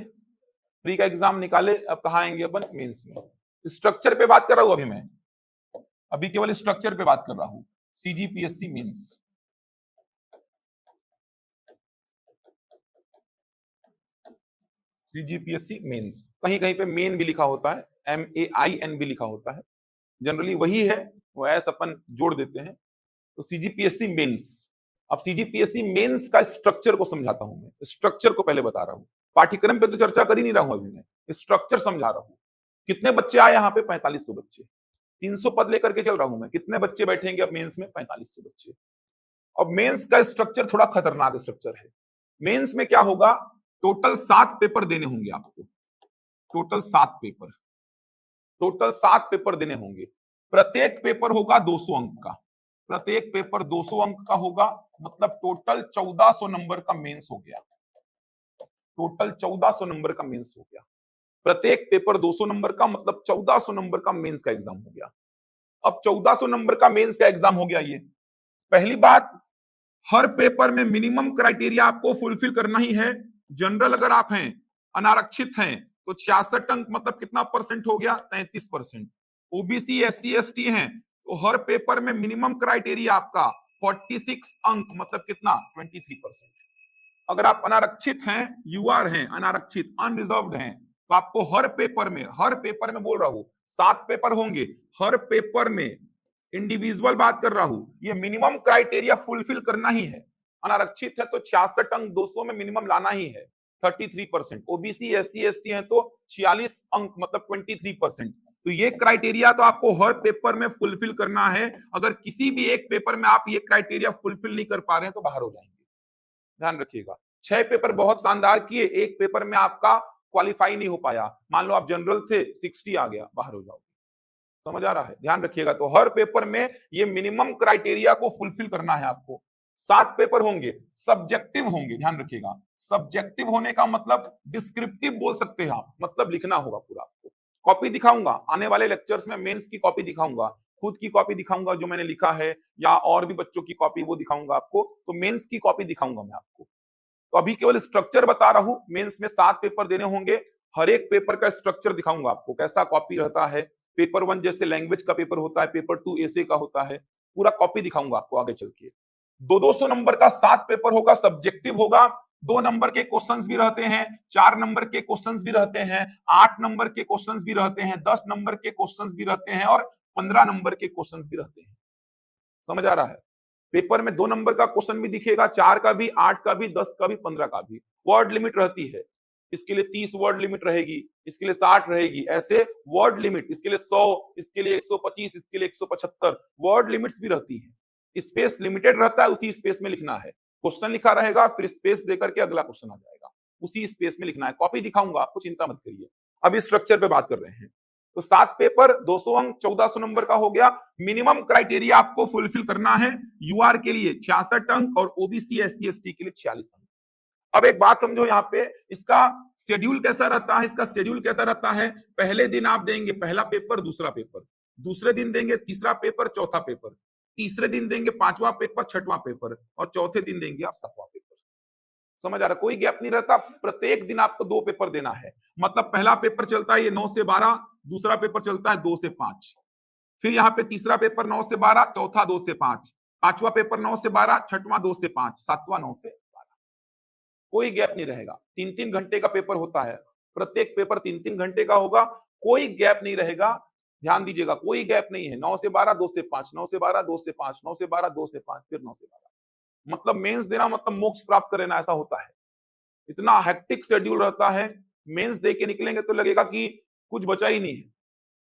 प्री का एग्जाम निकाले, अब कहाँ आएंगे अपन, मेंस में। स्ट्रक्चर पे बात कर रहा हूं अभी मैं, अभी केवल स्ट्रक्चर पे बात कर रहा हूं। सीजीपीएससी मेंस, सीजीपीएससी मेंस, कहीं कहीं पे मेन भी लिखा होता है, MAIN भी लिखा होता है, जनरली वही है, वो ऐसा अपन जोड़ देते हैं। तो सीजीपीएससी मेंस। अब सीजीपीएससी मेंस का स्ट्रक्चर को समझाता हूं मैं, स्ट्रक्चर को पहले बता रहा हूं। पाठ्यक्रम पे तो चर्चा कर ही नहीं रहा हूं अभी मैं, स्ट्रक्चर समझा रहा हूं। कितने बच्चे आए यहाँ पे, 4500 बच्चे। 300 पद लेकर के चल रहा हूं मैं, कितने बच्चे बैठेंगे अब मेंस में, 4500 बच्चे। अब मेंस का स्ट्रक्चर थोड़ा खतरनाक स्ट्रक्चर है। मेंस में क्या होगा, टोटल 7 पेपर देने होंगे आपको, टोटल 7 पेपर, टोटल 7 पेपर देने होंगे। प्रत्येक पेपर होगा 200 अंक का, प्रत्येक पेपर 200 अंक का होगा, मतलब टोटल 1400 नंबर का मेंस हो गया, टोटल 1400 नंबर का मेंस हो गया। प्रत्येक पेपर 200 नंबर का, मतलब 1400 नंबर का मेंस का एग्जाम हो गया। अब 1400 नंबर का मेंस का एग्जाम हो गया ये। पहली बात, हर पेपर में मिनिमम क्राइटेरिया आपको फुलफिल करना ही है। जनरल अगर आप हैं, अनारक्षित हैं, तो 66 अंक, मतलब कितना परसेंट हो गया, 33%। ओबीसी एससी एसटी हैं तो हर पेपर में मिनिमम क्राइटेरिया आपका 46 अंक, मतलब कितना, 23%। अगर आप अनारक्षित हैं, यूआर हैं, अनारक्षित अनरिजर्व्ड हैं, तो आपको हर पेपर में बोल रहा हूं, 7 पेपर होंगे, हर पेपर में इंडिविजुअल बात कर रहा हूं, ये मिनिमम क्राइटेरिया फुलफिल करना ही है। अनारक्षित है तो 66 अंक 200 में मिनिमम लाना ही है, 33%। ओबीसी एससी एसटी है तो 46 अंक, मतलब 23%। तो ये क्राइटेरिया तो आपको हर पेपर में फुलफिल करना है। अगर किसी भी एक पेपर में आप ये क्राइटेरिया फुलफिल नहीं कर पा रहे हैं तो बाहर हो जाएंगे। ध्यान रखिएगा। 6 पेपर बहुत शानदार किए, एक पेपर में आपका क्वालिफाई नहीं हो पाया, मान लो आप जनरल थे 60 आ गया, बाहर हो जाओ। समझ आ रहा है? ध्यान रखिएगा। तो हर पेपर में ये मिनिमम क्राइटेरिया को फुलफिल करना है आपको। 7 पेपर होंगे, सब्जेक्टिव होंगे, ध्यान रखिएगा। सब्जेक्टिव होने का मतलब डिस्क्रिप्टिव बोल सकते हैं आप, मतलब लिखना होगा पूरा आपको। कॉपी दिखाऊंगा आने वाले लेक्चर्स में, मेंस की कॉपी दिखाऊंगा, खुद की कॉपी दिखाऊंगा जो मैंने लिखा है, या और भी बच्चों की कॉपी वो दिखाऊंगा आपको। तो मेंस की कॉपी दिखाऊंगा मैं आपको। तो अभी केवल स्ट्रक्चर बता रहा हूं। मेंस में 7 पेपर देने होंगे, हर एक पेपर का स्ट्रक्चर दिखाऊंगा आपको, कैसा कॉपी रहता है। पेपर 1 जैसे लैंग्वेज का पेपर होता है, पेपर 2 ऐसे का होता है, पूरा कॉपी दिखाऊंगा आपको आगे चल के। 200 नंबर का 7 पेपर होगा, सब्जेक्टिव होगा। 2 नंबर के क्वेश्चंस भी रहते हैं, 4 नंबर के क्वेश्चंस भी रहते हैं, 8 नंबर के क्वेश्चंस भी रहते हैं, 10 नंबर के क्वेश्चंस भी रहते हैं, और 15 नंबर के क्वेश्चंस भी रहते हैं। समझ आ रहा है? पेपर में 2 नंबर का क्वेश्चन भी दिखेगा, 4 का भी, 8 का भी, 10 का भी, 15 का भी। वर्ड लिमिट रहती है, इसके लिए 30 वर्ड लिमिट रहेगी, इसके लिए 60 रहेगी, ऐसे वर्ड लिमिट, इसके लिए 100, इसके लिए 125, इसके लिए 175 वर्ड लिमिट्स भी रहती है। स्पेस लिमिटेड रहता है, उसी स्पेस में लिखना है। क्वेश्चन लिखा रहेगा, फिर स्पेस देकर के अगला क्वेश्चन आ जाएगा, उसी स्पेस में लिखना है। कॉपी दिखाऊंगा आपको, चिंता मत करिए। अभी स्ट्रक्चर पे बात कर रहे हैं। तो 7 पेपर, 200 अंक, 1400 नंबर का हो गया। मिनिमम क्राइटेरिया आपको फुलफिल करना है। यूआर के लिए 66 अंक और ओबीसी एससी एसटी के लिए 46 अंक। अब एक बात समझो यहाँ पे, इसका शेड्यूल कैसा रहता है? इसका शेड्यूल कैसा रहता है? पहले दिन आप देंगे पहला पेपर, दूसरा पेपर, दूसरे दिन देंगे तीसरा पेपर, चौथा पेपर, तीसरे दिन देंगे पांचवा पेपर, छठवां पेपर, और चौथे दिन देंगे आप सातवां पेपर। समझ आ रहा? कोई गैप नहीं रहता, प्रत्येक दिन आपको 2 पेपर देना है। मतलब पहला पेपर चलता है ये 9 से 12, दूसरा पेपर चलता है 2 से 5, फिर यहाँ पे तीसरा पेपर 9 से 12, चौथा 2 से 5, पांचवा पेपर 9 से 12, छठवां 2 से 5, सातवां 9 से 12। कोई गैप नहीं रहेगा। 3-3 घंटे का पेपर होता है, प्रत्येक पेपर 3-3 घंटे का होगा, कोई गैप नहीं रहेगा। ध्यान दीजिएगा, कोई गैप नहीं है। 9 से 12, 2 से 5, 9 से 12, 2 से 5, 9 से 12, 2 से 5, फिर 9 से 12। मतलब मेंस देना मतलब मोक्ष प्राप्त कर लेना, ऐसा होता है। इतना हेक्टिक शेड्यूल रहता है। मेंस दे के निकलेंगे तो लगेगा कि कुछ बचा ही नहीं है।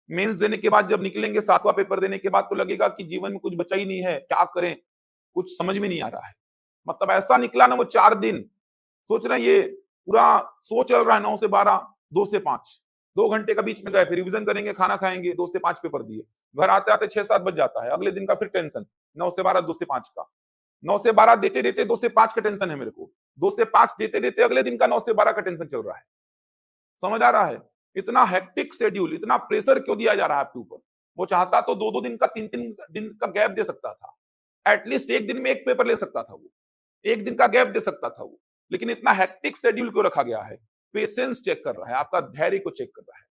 मेंस देने के बाद जब निकलेंगे, 7वां पेपर देने के बाद, तो लगेगा कि जीवन में कुछ बचा ही नहीं है, क्या करें, कुछ समझ में नहीं आ रहा है। मतलब ऐसा निकला ना वो 4 दिन, सोच रहे हैं ये पूरा शो चल रहा है 9 से 12, 2 से 5, 2 घंटे का बीच में गए, फिर रिवीजन करेंगे, खाना खाएंगे, 2 से 5 पेपर दिए, घर आते आते 6-7 बज जाता है। अगले दिन का फिर टेंशन, 9 से 12, 2 से 5 का, 9 से 12 देते देते 2 से 5 का टेंशन है मेरे को, 2 से 5 देते देते अगले दिन का 9 से 12 का टेंशन चल रहा है। समझ आ रहा है? इतना हेक्टिक शेड्यूल, इतना प्रेशर क्यों दिया जा रहा है आपके ऊपर? वो चाहता तो 2-2 दिन का, 3-3 दिन का गैप दे सकता था, एटलीस्ट एक दिन में एक पेपर ले सकता था वो, एक दिन का गैप दे सकता था वो। लेकिन इतना हेक्टिक शेड्यूल क्यों रखा गया है? पेशेंस चेक कर रहा है, आपका धैर्य को चेक कर रहा है,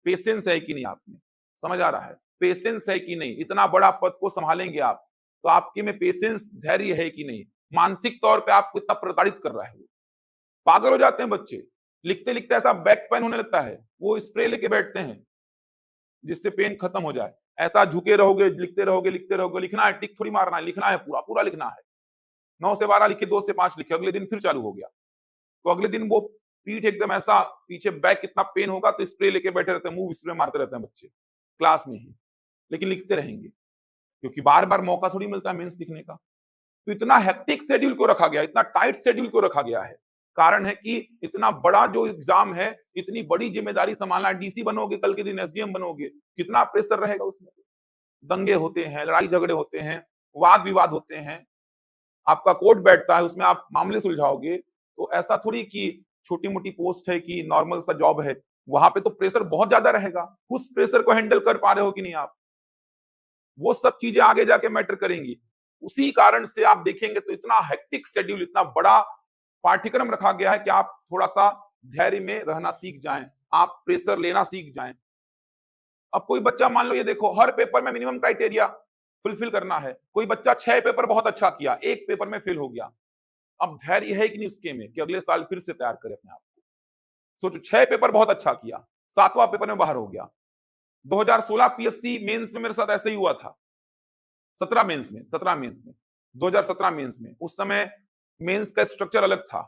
पेशेंस है कि नहीं आप में। समझ आ रहा है? पेशेंस है कि नहीं, इतना बड़ा पद को संभालेंगे आप, तो आपके में पेशेंस, धैर्य है कि नहीं। मानसिक तौर पे आपको इतना प्रताड़ित कर रहा है वो, पागल हो जाते हैं बच्चे। लिखते लिखते ऐसा बैक पेन होने लगता है, वो स्प्रे लेके बैठते हैं जिससे पेन खत्म हो जाए। ऐसा झुके रहोगे, लिखते रहोगे, लिखते रहोगे, लिखना है, टिक थोड़ी मारना है, लिखना है, पूरा पूरा लिखना है। 9 से 12 लिखे, 2 से 5 लिखे, अगले दिन फिर चालू हो गया, तो अगले दिन वो पीठ एकदम ऐसा, पीछे बैक कितना पेन होगा, तो स्प्रे लेके बैठे रहते हैं, मुंह स्प्रे मारते रहते हैं बच्चे क्लास में ही, लेकिन लिखते रहेंगे, क्योंकि बार बार मौका थोड़ी मिलता है मेंस लिखने का। तो इतना हेक्टिक शेड्यूल क्यों रखा गया, इतना टाइट शेड्यूल क्यों रखा गया है? कारण है कि इतना बड़ा जो एग्जाम है, इतनी बड़ी जिम्मेदारी संभालना है, डीसी बनोगे, कल के दिन एसडीएम बनोगे, कितना प्रेशर रहेगा उसमें। दंगे होते हैं, लड़ाई झगड़े होते हैं, वाद विवाद होते हैं, आपका कोर्ट बैठता है, उसमें आप मामले सुलझाओगे। तो ऐसा थोड़ी कि छोटी मोटी पोस्ट है कि नॉर्मल सा जॉब है, वहां पे तो प्रेशर बहुत ज्यादा रहेगा। उस प्रेशर को हैंडल कर पा रहे हो कि नहीं आप, वो सब चीजें आगे जाके मैटर करेंगी। उसी कारण से आप देखेंगे तो इतना हेक्टिक शेड्यूल, इतना बड़ा पाठ्यक्रम रखा गया है कि आप थोड़ा सा धैर्य में रहना सीख जाएं, आप प्रेशर लेना सीख जाएं। अब कोई बच्चा, मान लो ये देखो, हर पेपर में मिनिमम क्राइटेरिया फुलफिल करना है। कोई बच्चा 6 पेपर बहुत अच्छा किया, एक पेपर में फेल हो गया, अब धैर्य है कि नहीं उसके में कि अगले साल फिर से तैयार करे अपने आप को। सोचो, 6 पेपर बहुत अच्छा किया, 7वां पेपर में बाहर हो गया। 2016 पीएससी मेंस में मेरे साथ ऐसे ही हुआ था, 17 मेंस में, 2017 मेंस में। उस समय मेंस का स्ट्रक्चर अलग था,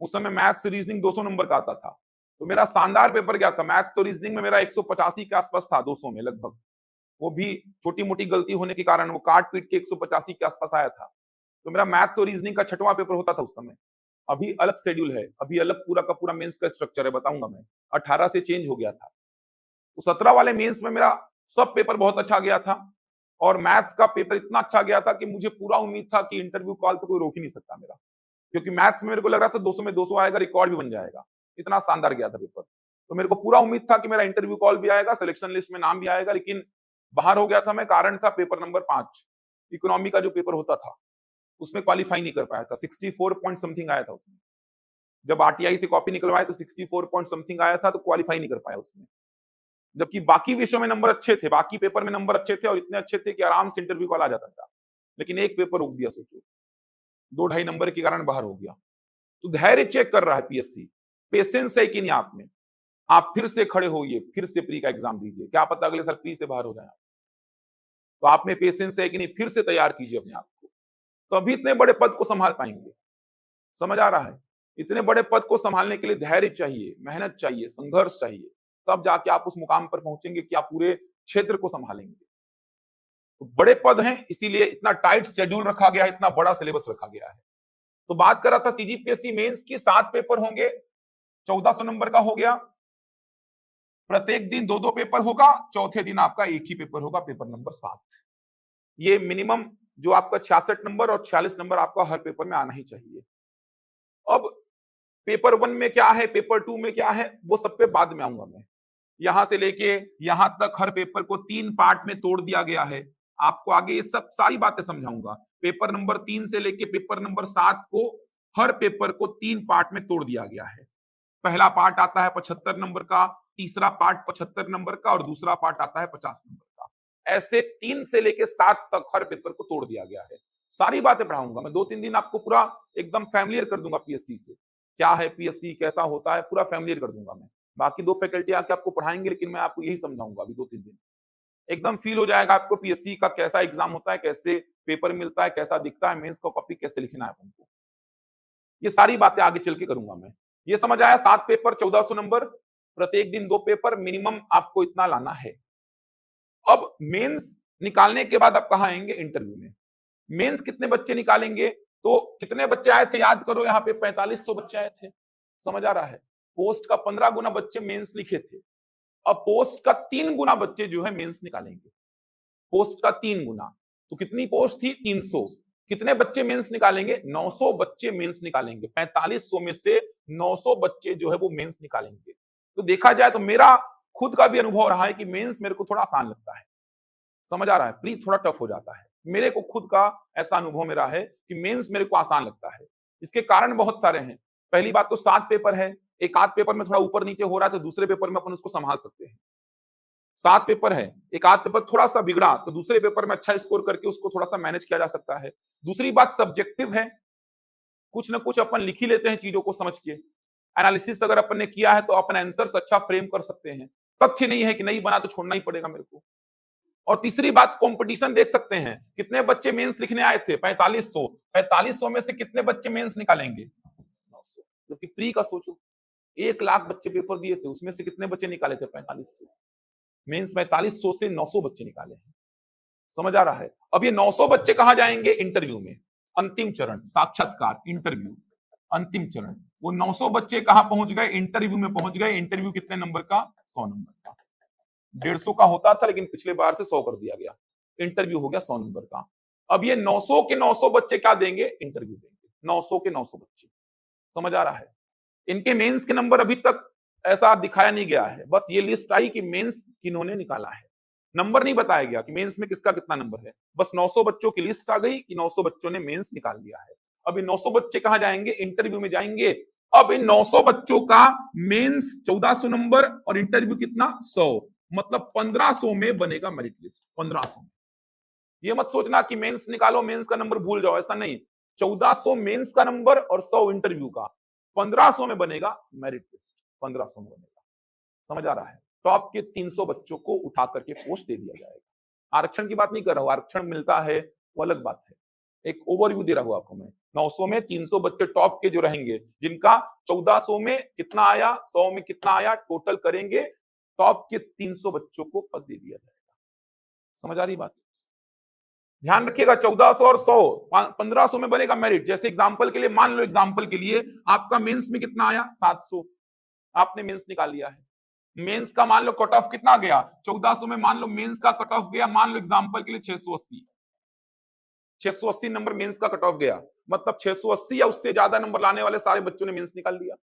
उस समय मैथ्स रीजनिंग 200 नंबर का आता था, तो मेरा शानदार पेपर क्या था, मैथ्स और रीजनिंग में मेरा 185 के आसपास था, 200 में लगभग। वो भी छोटी मोटी गलती होने के कारण वो काट पीट के 185 के आसपास आया था। तो मेरा मैथ्स और रीजनिंग का 6वां पेपर होता था उस समय। अभी अलग शेड्यूल है, अभी अलग पूरा का पूरा मेंस का स्ट्रक्चर है, बताऊंगा मैं। 18 से चेंज हो गया था। तो 17 वाले मेंस में मेरा सब पेपर बहुत अच्छा गया था और मैथ्स का पेपर इतना अच्छा गया था कि मुझे पूरा उम्मीद था कि इंटरव्यू कॉल तो कोई रोक ही नहीं सकता मेरा, क्योंकि मैथ्स में मेरे को लग रहा था 200 में 200 आएगा, रिकॉर्ड भी बन जाएगा। इतना शानदार गया था पेपर। तो मेरे को पूरा उम्मीद था कि मेरा इंटरव्यू कॉल भी आएगा, सिलेक्शन लिस्ट में नाम भी आएगा, लेकिन बाहर हो गया था मैं। कारण था पेपर नंबर 5, इकोनॉमी का जो पेपर होता था उसमें क्वालिफाई नहीं कर पाया था। 64 पॉइंट समथिंग आया था उसमें। जब आरटीआई से कॉपी निकलवाए तो 64 पॉइंट समथिंग आया था, तो क्वालिफाई नहीं कर पाया उसमें। जबकि बाकी विषयों में नंबर अच्छे थे, बाकी पेपर में नंबर अच्छे थे और इतने अच्छे थे कि आराम से इंटरव्यू कॉल आ जाता था। लेकिन एक पेपर रोक दिया, सोचो 2-2.5 नंबर के कारण बाहर हो गया। तो धैर्य चेक कर रहा है पीएससी, पेशेंस है कि नहीं आप में। आप फिर से खड़े होइए, फिर से प्री का एग्जाम दीजिए, क्या पता अगले साल प्री से बाहर हो जाए। तो आप में पेशेंस है कि नहीं, फिर से तैयार कीजिए अपने आप को, तो अभी इतने बड़े पद को संभाल पाएंगे। समझ आ रहा है? इतने बड़े पद को संभालने के लिए धैर्य चाहिए, मेहनत चाहिए, संघर्ष चाहिए, तब जाके आप उस मुकाम पर पहुंचेंगे कि आप पूरे क्षेत्र को संभालेंगे। तो बड़े पद हैं, इसीलिए इतना टाइट शेड्यूल रखा गया है, इतना बड़ा सिलेबस रखा गया है। तो बात कर रहा था सीजीपीएससी मेंस की, 7 पेपर होंगे, 1400 नंबर का हो गया। प्रत्येक दिन 2-2 पेपर होगा, चौथे दिन आपका एक ही पेपर होगा, पेपर नंबर 7। ये मिनिमम जो आपका 66 नंबर और 46 नंबर आपका हर पेपर में आना ही चाहिए। अब पेपर 1 में क्या है, पेपर 2 में क्या है, वो सब पे बाद में आऊंगा मैं। यहां से लेके यहां तक हर पेपर को 3 पार्ट में तोड़ दिया गया है। आपको आगे ये सब सारी बातें समझाऊंगा। पेपर नंबर 3 से लेके पेपर नंबर 7 को हर पेपर को 3 पार्ट में तोड़ दिया गया है। पहला पार्ट आता है 75 नंबर का, तीसरा पार्ट 75 नंबर का और दूसरा पार्ट आता है 50 नंबर का। ऐसे 3 से लेके 7 तक हर पेपर को तोड़ दिया गया है। सारी बातें पढ़ाऊंगा मैं, 2-3 दिन आपको पूरा एकदम फैमिलियर कर दूंगा पीएससी से। क्या है पीएससी, कैसा होता है, पूरा फैमिलियर कर दूंगा मैं। बाकी 2 फैकल्टी आके आपको पढ़ाएंगे, लेकिन मैं आपको यही समझाऊंगा अभी 2-3 दिन। एकदम फील हो जाएगा आपको पीएससी का कैसा एग्जाम होता है, कैसे पेपर मिलता है, कैसा दिखता है, मेंस का कॉपी कैसे लिखना है हमको। ये सारी बातें आगे चल के करूंगा मैं। ये समझ आया? 7 पेपर, 1400 नंबर, प्रत्येक दिन 2 पेपर, मिनिमम आपको इतना लाना है। अब मेंस निकालने के बाद आप कहां आएंगे? इंटरव्यू में। मेंस कितने बच्चे निकालेंगे? तो कितने बच्चे आए थे याद करो, यहाँ पे 4500 बच्चे आए थे। समझ आ रहा है? पोस्ट का 15 गुना बच्चे मेंस लिखे थे। अब पोस्ट का 3 गुना बच्चे जो है मेंस निकालेंगे। पोस्ट का 3 गुना, तो कितनी पोस्ट थी? 300। कितने बच्चे मेंस निकालेंगे? 900 बच्चे मेंस निकालेंगे। 4500 में से 900 बच्चे जो है वो मेंस निकालेंगे। तो देखा जाए तो मेरा खुद का भी अनुभव रहा है कि मेंस मेरे को थोड़ा आसान लगता है। समझ आ रहा है? प्री थोड़ा टफ हो जाता है। मेरे को खुद का ऐसा अनुभव मेरा है कि मेंस मेरे को आसान लगता है। इसके कारण बहुत सारे हैं। पहली बात तो 7 पेपर है, एक आध पेपर में थोड़ा ऊपर नीचे हो रहा है तो दूसरे पेपर में अपन उसको संभाल सकते हैं। 7 पेपर है, एक आध पेपर थोड़ा सा बिगड़ा तो दूसरे पेपर में अच्छा स्कोर करके उसको थोड़ा सा मैनेज किया जा सकता है। दूसरी बात सब्जेक्टिव है, कुछ ना कुछ अपन लिख ही लेते हैं चीजों को समझ के। एनालिसिस अगर अपन ने किया है तो अपन आंसर्स अच्छा फ्रेम कर सकते हैं। तथ्य नहीं है कि नहीं बना तो छोड़ना ही पड़ेगा मेरे को। और तीसरी बात, कंपटीशन देख सकते हैं, कितने बच्चे मेंस लिखने आए थे? 4500। 4500 में से कितने बच्चे मेंस निकालेंगे? 900। जबकि प्री का सोचो, 1 लाख बच्चे पेपर दिए थे, उसमें से कितने बच्चे निकाले थे? 4500। मेंस 4500 से 900 बच्चे निकाले हैं। समझ आ रहा है? अब ये 900 बच्चे कहां जाएंगे? इंटरव्यू में। अंतिम चरण साक्षात्कार, इंटरव्यू, अंतिम चरण। वो 900 बच्चे कहां पहुंच गए? इंटरव्यू में पहुंच गए। इंटरव्यू कितने नंबर का? 100 नंबर का। 150 का होता था लेकिन पिछले बार से 100 कर दिया गया। इंटरव्यू हो गया 100 नंबर का। अब ये 900 के 900 बच्चे क्या देंगे? इंटरव्यू देंगे। 900 के 900 बच्चे। समझ आ रहा है? इनके मेंस के नंबर अभी तक ऐसा दिखाया नहीं गया है, बस ये लिस्ट आई कि मेंस किन्होंने निकाला है। नंबर नहीं बताया गया कि मेंस में किसका कितना नंबर है। बस 900 बच्चों की लिस्ट आ गई कि 900 बच्चों ने मेंस निकाल लिया है। अब ये 900 बच्चे कहां जाएंगे? इंटरव्यू में जाएंगे। अब इन 900 बच्चों का मेंस 1400 नंबर और इंटरव्यू कितना? 100, मतलब 1500 में बनेगा मेरिट लिस्ट। 1500 में। ये मत सोचना कि मेंस निकालो मेंस का नंबर भूल जाओ, ऐसा नहीं। 1400 मेंस का नंबर और 100 इंटरव्यू का, 1500 में बनेगा मेरिट लिस्ट। 1500 में बनेगा। समझ आ रहा है? टॉप के 300 बच्चों को उठा करके पोस्ट दे दिया जाएगा। आरक्षण की बात नहीं कर रहा हूं, आरक्षण मिलता है वो अलग बात है। एक ओवरव्यू दे रहा हूं आपको मैं। 900 में 300 बच्चे टॉप के जो रहेंगे, जिनका 1400 में कितना आया, 100 में कितना आया, टोटल करेंगे, टॉप के 300 बच्चों को पद दे दिया जाएगा। समझ आ रही बात? ध्यान रखिएगा 1400 और 100 1500 में बनेगा मेरिट। जैसे एग्जांपल के लिए मान लो, एग्जांपल के लिए आपका मेंस में कितना आया 700, आपने मेंस निकाल लिया है। मेंस का मान लो कट ऑफ कितना गया 1400 में, मान लो मेंस का कट ऑफ गया, मान लो एग्जांपल के लिए 680 नंबर मेंस का कट ऑफ गया, मतलब 680 या उससे ज्यादा नंबर लाने वाले सारे बच्चों ने मेंस निकाल लिया।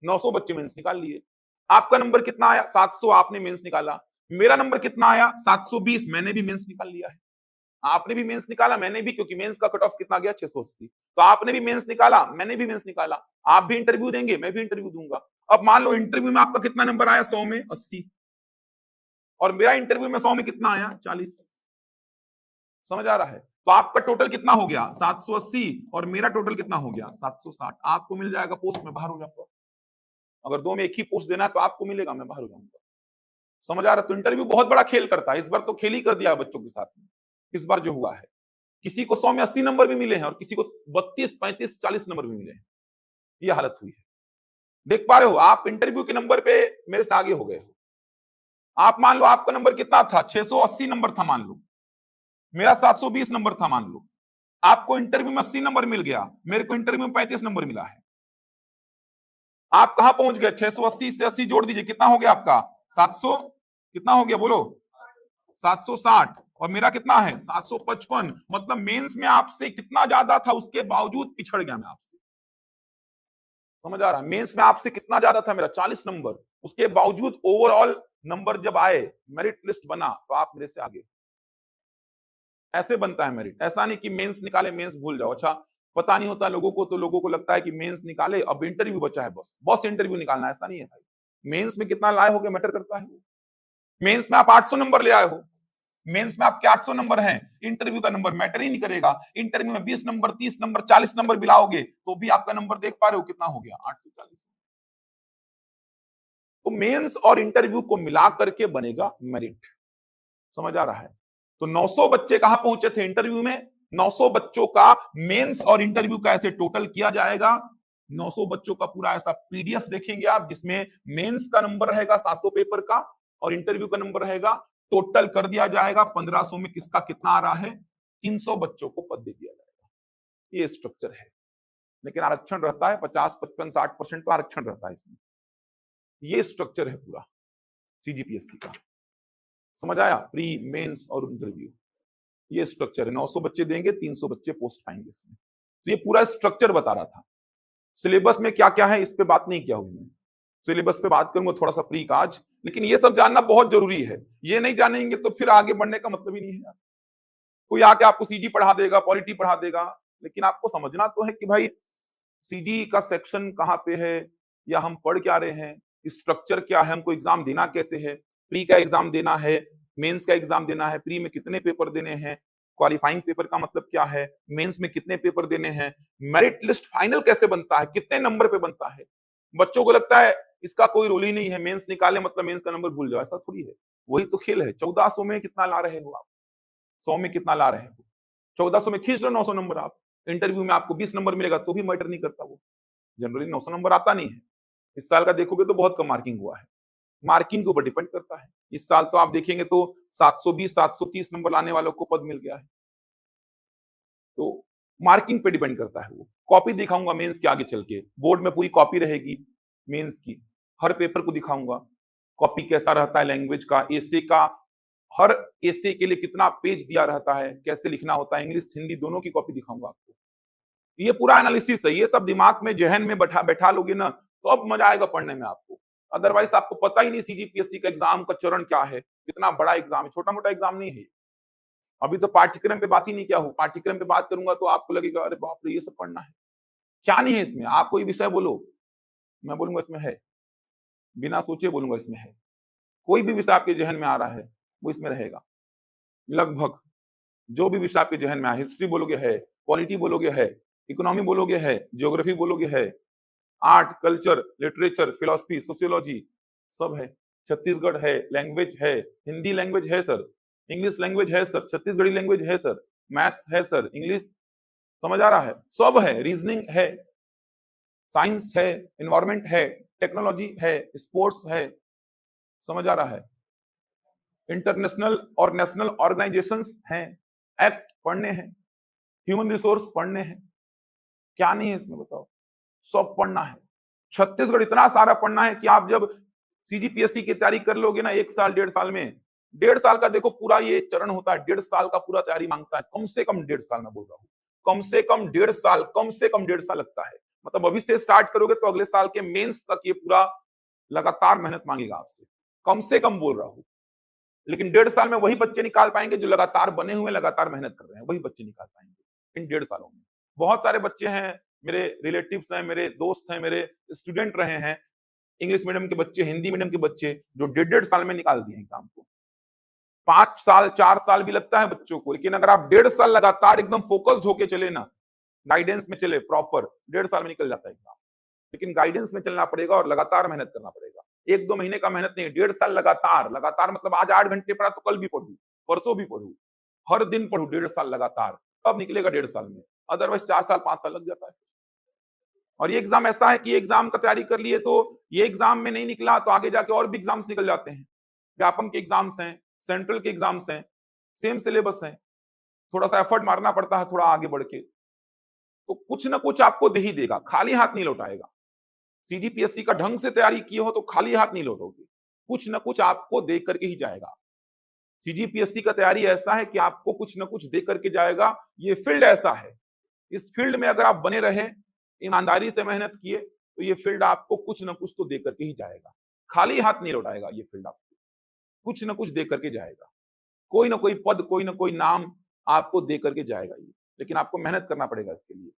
900 बच्चे मेंस निकाल लिए। आपका नंबर कितना आया 700, आपने मेंस निकाला। मेरा नंबर कितना आया 720, मैंने भी मेंस निकाल लिया है। आपने भी मेंस निकाला, मैंने भी, क्योंकि मेंस का कट ऑफ कितना गया 680, तो आपने भी मेंस निकाला, मैंने भी मेंस निकाला। आप भी इंटरव्यू देंगे, मैं भी इंटरव्यू दूंगा। अब मान लो इंटरव्यू में आपका कितना नंबर आया 100 में 80, और मेरा इंटरव्यू में 100 में कितना आया 40। समझ आ रहा है? तो आपका टोटल कितना हो गया 780, और मेरा टोटल कितना हो गया 760। आपको मिल जाएगा पोस्ट, में बाहर हो जाऊंगा। अगर दो में एक ही पोस्ट देना है तो आपको मिलेगा, मैं बाहर हो जाऊंगा। समझ आ रहा है? तो इंटरव्यू बहुत बड़ा खेल करता है। इस बार तो खेल ही कर दिया बच्चों के साथ में। इस बार जो हुआ है, किसी को 100 में 80 नंबर भी मिले हैं और किसी को 32, 35, 40 नंबर भी मिले हैं। ये हालत हुई है। देख पा रहे हो? आप इंटरव्यू के नंबर पे मेरे से आगे हो गए हो। आप मान लो आपका नंबर कितना था 680 नंबर था मान लो, मेरा 720 नंबर था मान लो। आपको इंटरव्यू में 80 नंबर मिल गया, मेरे को इंटरव्यू में 35 नंबर मिला है। आप कहां पहुंच गए? 680 से 80 जोड़ दीजिए, कितना हो गया आपका 700, कितना हो गया बोलो 760, और मेरा कितना है 755। मतलब मेंस में आपसे कितना ज्यादा था, उसके बावजूद पिछड़ गया मैं आपसे। समझ आ रहा है? मेंस में आपसे कितना ज्यादा था मेरा 40 नंबर, उसके बावजूद ओवरऑल नंबर जब आए, मेरिट लिस्ट बना, तो आप मेरे से आगे। ऐसे बनता है मेरिट। ऐसा नहीं कि मेंस निकाले मेंस भूल जाओ। अच्छा, पता नहीं होता लोगों को, तो लोगों को लगता है कि मेंस निकाले अब इंटरव्यू बचा है, बस बस इंटरव्यू निकालना। ऐसा नहीं है भाई। मेंस में कितना लाए होगे मैटर करता है। मेंस में आप 800 नंबर ले आए हो, मेंस में आपके 800 नंबर हैं, इंटरव्यू का नंबर मैटर ही नहीं करेगा। इंटरव्यू में 20 नंबर, 30 नंबर, 40 नंबर भी लाओगे तो भी आपका नंबर देख पा रहे हो कितना हो गया 8 से 40। तो मेंस और इंटरव्यू को मिला करके बनेगा मेरिट। समझ आ रहा है? तो 900 बच्चे कहां पहुंचे थे इंटरव्यू में, 900 बच्चों का मेंस और इंटरव्यू का ऐसे टोटल किया जाएगा। 900 बच्चों का पूरा ऐसा पीडीएफ देखेंगे आप, जिसमें मेंस का नंबर रहेगा सातों पेपर का और इंटरव्यू का नंबर रहेगा। टोटल कर दिया जाएगा 1500 में किसका कितना आ रहा है, 300 बच्चों को पद दे दिया जाएगा। ये स्ट्रक्चर है। लेकिन आरक्षण रहता है 50, 55, 60% तो आरक्षण रहता है इसमें। ये स्ट्रक्चर है पूरा सीजीपीएससी का। समझ आया? प्री, मेंस और इंटरव्यू, ये स्ट्रक्चर है। 900 बच्चे देंगे, 300 बच्चे पोस्ट पाएंगे इसमें। तो ये पूरा स्ट्रक्चर बता रहा था। सिलेबस में क्या क्या है इस पे बात नहीं किया हुई मैं। सिलेबस पे बात करूंगा थोड़ा सा प्री का आज, लेकिन ये सब जानना बहुत जरूरी है। ये नहीं जानेंगे तो फिर आगे बढ़ने का मतलब ही नहीं है यार। कोई आके आपको सीजी पढ़ा देगा, पॉलिटी पढ़ा देगा, लेकिन आपको समझना तो है कि भाई सीजी का सेक्शन कहाँ पे है, या हम पढ़ क्या रहे हैं, स्ट्रक्चर क्या है, हमको एग्जाम देना कैसे है। प्री का एग्जाम देना है, मेंस का एग्जाम देना है, प्री में कितने पेपर देने हैं, क्वालिफाइंग पेपर का मतलब क्या है, मेंस में कितने पेपर देने हैं, मेरिट लिस्ट फाइनल कैसे बनता है, कितने नंबर पे बनता है। बच्चों को लगता है इसका कोई रोल ही नहीं है, मेंस निकाले मतलब मेंस का नंबर भूल जाओ, ऐसा थोड़ी है। वही तो खेल है। 1400 में कितना ला रहे हो आप, 100 में कितना ला रहे हो, 1400 में खींच लो 900 नंबर आप। इंटरव्यू में आपको 20 नंबर मिलेगा तो भी मैटर नहीं करता। वो जनरली 900 नंबर आता नहीं है। इस साल का देखोगे तो बहुत कम मार्किंग हुआ है। मार्किंग के ऊपर डिपेंड करता है। इस साल तो आप देखेंगे तो 720, 730 नंबर लाने वालों को पद मिल गया है। तो मार्किंग पे डिपेंड करता है। वो कॉपी दिखाऊंगा मेंस के आगे चल के, बोर्ड में पूरी कॉपी रहेगी मेंस की, हर पेपर को दिखाऊंगा कॉपी कैसा रहता है, लैंग्वेज का, एसे का, हर एसे के लिए कितना पेज दिया रहता है, कैसे लिखना होता है, इंग्लिश हिंदी दोनों की कॉपी दिखाऊंगा आपको। ये पूरा एनालिसिस है। ये सब दिमाग में जहन में बैठा लोगे ना, तो अब मजा आएगा पढ़ने में आपको। अदरवाइज आपको पता ही नहीं सीजीपीएससी का एग्जाम का चरण क्या है, कितना बड़ा एग्जाम है, छोटा मोटा एग्जाम नहीं है। अभी तो पाठ्यक्रम पे बात ही नहीं किया हूं। पाठ्यक्रम पे बात करूंगा तो आपको लगेगा अरे बाप रे ये सब पढ़ना है, क्या नहीं है इसमें। आप कोई विषय बोलो, मैं बोलूंगा इसमें है, बिना सोचे बोलूंगा इसमें है। कोई भी विषय आपके जहन में आ रहा है वो इसमें रहेगा। लगभग जो भी विषय आपके जहन में आए, हिस्ट्री बोलोगे है, पॉलिटी बोलोगे है, इकोनॉमी बोलोगे है, ज्योग्राफी बोलोगे है, art, culture, literature, philosophy, sociology, सब है। छत्तीसगढ़ है, लैंग्वेज है, हिंदी लैंग्वेज है सर, इंग्लिश लैंग्वेज है सर, छत्तीसगढ़ी लैंग्वेज है सर, मैथ्स है सर, इंग्लिश, समझ आ रहा है, सब है, रीजनिंग है, साइंस है, इन्वायरमेंट है, टेक्नोलॉजी है, स्पोर्ट्स है, समझ आ रहा है, इंटरनेशनल और नेशनल ऑर्गेनाइजेशंस हैं, एक्ट पढ़ने हैं, ह्यूमन रिसोर्स पढ़ने हैं, क्या नहीं है इसमें बताओ, सब पढ़ना है। छत्तीसगढ़ इतना सारा पढ़ना है कि आप जब सीजीपीएससी की तैयारी कर लोगे ना 1 साल 1.5 साल में, 1.5 साल का देखो पूरा ये चरण होता है, 1.5 साल का पूरा तैयारी मांगता है, कम से कम 1.5 साल में बोल रहा हूँ, कम से कम 1.5 साल, कम से कम 1.5 साल लगता है। मतलब अभी से स्टार्ट करोगे तो अगले साल के मेंस तक ये पूरा लगातार मेहनत मांगेगा आपसे, कम से कम बोल रहा हूँ। लेकिन 1.5 साल में वही बच्चे निकाल पाएंगे जो लगातार बने हुए, लगातार मेहनत कर रहे हैं, वही बच्चे निकाल पाएंगे इन 1.5 सालों में। बहुत सारे बच्चे हैं, मेरे रिलेटिव्स हैं, मेरे दोस्त हैं, मेरे स्टूडेंट रहे हैं, इंग्लिश मीडियम के बच्चे, हिंदी मीडियम के बच्चे, जो 1.5 साल में निकाल दिए एग्जाम को। 5 साल 4 साल भी लगता है बच्चों को, लेकिन अगर आप 1.5 साल लगातार एकदम फोकस्ड होके चले ना, गाइडेंस में चले प्रॉपर, 1.5 साल में निकल जाता है एग्जाम। लेकिन गाइडेंस में चलना पड़ेगा और लगातार मेहनत करना पड़ेगा। 1-2 महीने का मेहनत नहीं, 1.5 साल लगातार। लगातार मतलब आज 8 घंटे पढ़ा तो कल भी पढ़ू, परसों भी पढ़ू, हर दिन पढ़ू 1.5 साल लगातार, तब निकलेगा 1.5 साल में। अदरवाइज 4 साल 5 साल लग जाता है। और ये एग्जाम ऐसा है कि एग्जाम का तैयारी कर लिए तो ये एग्जाम में नहीं निकला तो आगे जाके और भी एग्जाम्स निकल जाते हैं। व्यापम के एग्जाम्स हैं, सेंट्रल के एग्जाम्स हैं, सेम सिलेबस है, थोड़ा सा एफर्ट मारना पड़ता है थोड़ा आगे बढ़ के, तो कुछ ना कुछ आपको दे ही देगा, खाली हाथ नहीं लौटाएगा। सीजीपीएससी का ढंग से तैयारी किए हो तो खाली हाथ नहीं लौटोगे, कुछ ना कुछ आपको दे करके ही जाएगा। सीजीपीएससी का तैयारी ऐसा है कि आपको कुछ ना कुछ दे करके जाएगा। ये फील्ड ऐसा है, इस फील्ड में अगर आप बने रहे, ईमानदारी से मेहनत किए, तो ये फील्ड आपको कुछ ना कुछ तो दे करके ही जाएगा। खाली हाथ नहीं लौटाएगा ये फील्ड आपको, कुछ ना कुछ दे करके जाएगा। कोई ना कोई पद, कोई ना कोई नाम आपको दे करके जाएगा ये, लेकिन आपको मेहनत करना पड़ेगा इसके लिए।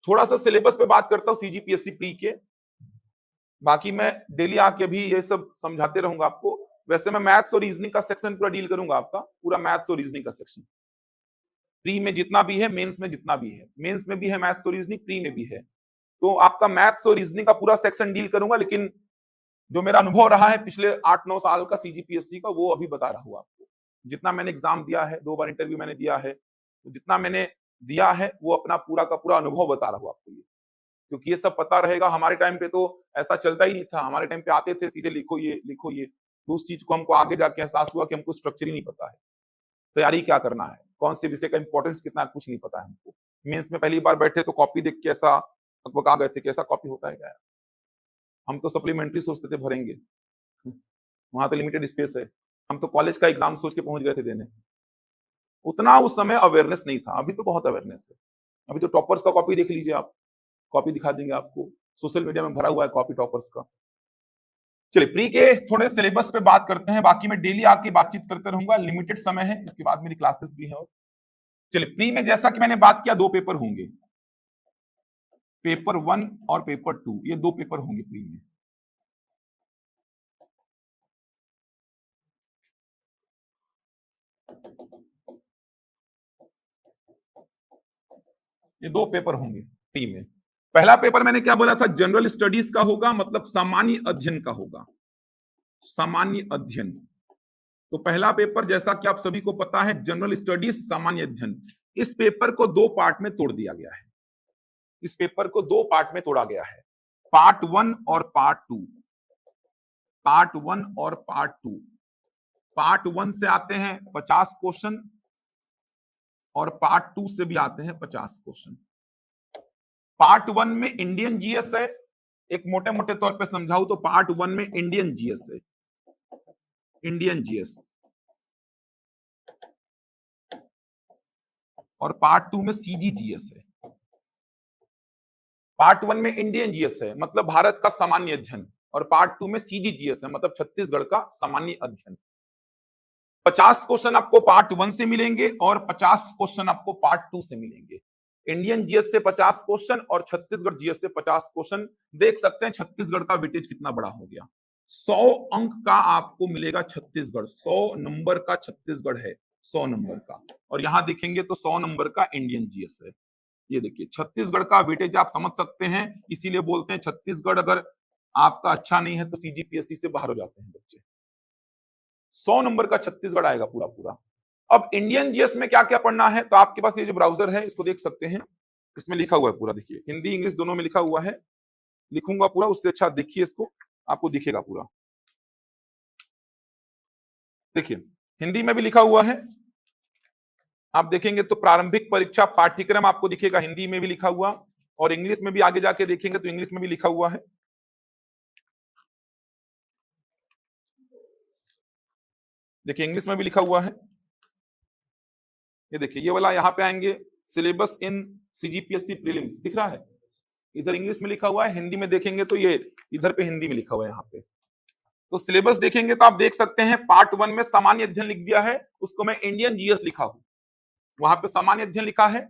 थोड़ा सा सिलेबस पे बात करता हूँ सीजीपीएससी प्री के, बाकी मैं डेली आके भी ये सब समझाते रहूंगा आपको। वैसे मैं मैथ्स और रीजनिंग का सेक्शन पूरा डील करूंगा, आपका पूरा मैथ्स और रीजनिंग का सेक्शन प्री में जितना भी है, मेंस में जितना भी है, मेंस में भी है मैथ्स और रीजनिंग, प्री में भी है, तो आपका मैथ्स और रीजनिंग का पूरा सेक्शन डील करूंगा। लेकिन जो मेरा अनुभव रहा है पिछले 8-9 साल का सीजीपीएससी का, वो अभी बता रहा हूँ आपको। जितना मैंने एग्जाम दिया है, 2 बार इंटरव्यू मैंने दिया है, तो जितना मैंने दिया है वो अपना पूरा का पूरा अनुभव बता रहा हूँ आपको ये, क्योंकि ये सब पता रहेगा। हमारे टाइम पे तो ऐसा चलता ही नहीं था, हमारे टाइम पे आते थे सीधे लिखो ये लिखो ये, तो उस चीज को हमको आगे जाके एहसास हुआ कि हमको स्ट्रक्चर ही नहीं पता है, तैयारी क्या करना है, कौन से विषय का इंपॉर्टेंस कितना, कुछ नहीं पता है हमको। मेंस में पहली बार बैठे तो कॉपी देख के ऐसा लगभग आ गए थे कि ऐसा कॉपी होता है क्या, हम तो सप्लीमेंट्री सोचते थे भरेंगे, वहां तो लिमिटेड स्पेस है, हम तो कॉलेज का एग्जाम सोच के पहुंच गए थे देने। उतना उस समय अवेयरनेस नहीं था, अभी तो बहुत अवेयरनेस है। अभी तो टॉपर्स का कॉपी देख लीजिए आप, कॉपी दिखा देंगे आपको, सोशल मीडिया में भरा हुआ है कॉपी टॉपर्स का। चलिए प्री के थोड़े सिलेबस पे बात करते हैं, बाकी मैं डेली आके बातचीत करते रहूंगा, लिमिटेड समय है, इसके बाद मेरी क्लासेस भी है। और चलिए प्री में जैसा कि मैंने बात किया 2 पेपर होंगे, पेपर 1 और पेपर 2, ये 2 पेपर होंगे प्री में। ये 2 पेपर होंगे प्री में। पहला पेपर मैंने क्या बोला था, जनरल स्टडीज का होगा, मतलब सामान्य अध्ययन का होगा, सामान्य अध्ययन। तो पहला पेपर जैसा कि आप सभी को पता है, जनरल स्टडीज सामान्य अध्ययन। इस पेपर को 2 पार्ट में तोड़ दिया गया है, इस पेपर को 2 पार्ट में तोड़ा गया है, पार्ट 1 और पार्ट 2, पार्ट 1 और पार्ट 2। पार्ट 1 से आते हैं 50 क्वेश्चन और पार्ट 2 से भी आते हैं 50 क्वेश्चन। पार्ट 1 में इंडियन जीएस है, एक मोटे मोटे तौर पे समझाऊं तो पार्ट 1 में इंडियन जीएस है, इंडियन जीएस, और पार्ट 2 में सीजीजीएस है। पार्ट 1 में इंडियन जीएस है, मतलब भारत का सामान्य अध्ययन, और पार्ट 2 में सीजीजीएस है, मतलब छत्तीसगढ़ का सामान्य अध्ययन। 50 क्वेश्चन आपको पार्ट 1 से मिलेंगे और 50 क्वेश्चन आपको पार्ट 2 से मिलेंगे। इंडियन जीएस से 50 क्वेश्चन और छत्तीसगढ़ जीएस से 50 क्वेश्चन। देख सकते हैं छत्तीसगढ़ का वेटेज कितना बड़ा हो गया। 100 अंक का आपको मिलेगा छत्तीसगढ़, 100 नंबर का छत्तीसगढ़ है, 100 नंबर का। और यहां देखेंगे तो 100 नंबर का इंडियन जीएस है। ये देखिए छत्तीसगढ़ का वेटेज आप समझ सकते हैं, इसीलिए बोलते हैं छत्तीसगढ़ अगर आपका अच्छा नहीं है तो सीजीपीएससी से बाहर हो जाते हैं बच्चे। 100 नंबर का छत्तीसगढ़ आएगा पूरा पूरा। अब इंडियन जीएस में क्या क्या पढ़ना है, तो आपके पास ये जो ब्राउजर है इसको देख सकते हैं, इसमें लिखा हुआ है पूरा, देखिए हिंदी इंग्लिश दोनों में लिखा हुआ है। लिखूंगा पूरा, उससे अच्छा देखिए इसको, आपको दिखेगा पूरा। देखिए हिंदी में भी लिखा हुआ है आप देखेंगे तो प्रारंभिक परीक्षा पाठ्यक्रम आपको दिखेगा हिंदी में भी लिखा हुआ, और इंग्लिश में भी आगे जाके देखेंगे तो इंग्लिश में भी लिखा हुआ है। देखिए इंग्लिश में भी लिखा हुआ है, ये देखिए ये वाला यहाँ पे आएंगे, सिलेबस इन सीजीपीएससी प्रीलिम्स दिख रहा है, इधर इंग्लिश में लिखा हुआ है, हिंदी में देखेंगे तो ये इधर पे हिंदी में लिखा हुआ है यहाँ पे। तो सिलेबस देखेंगे तो आप देख सकते हैं पार्ट 1 में सामान्य अध्ययन लिख दिया है, उसको मैं इंडियन जीएस लिखा हूं, वहां पे सामान्य अध्ययन लिखा है,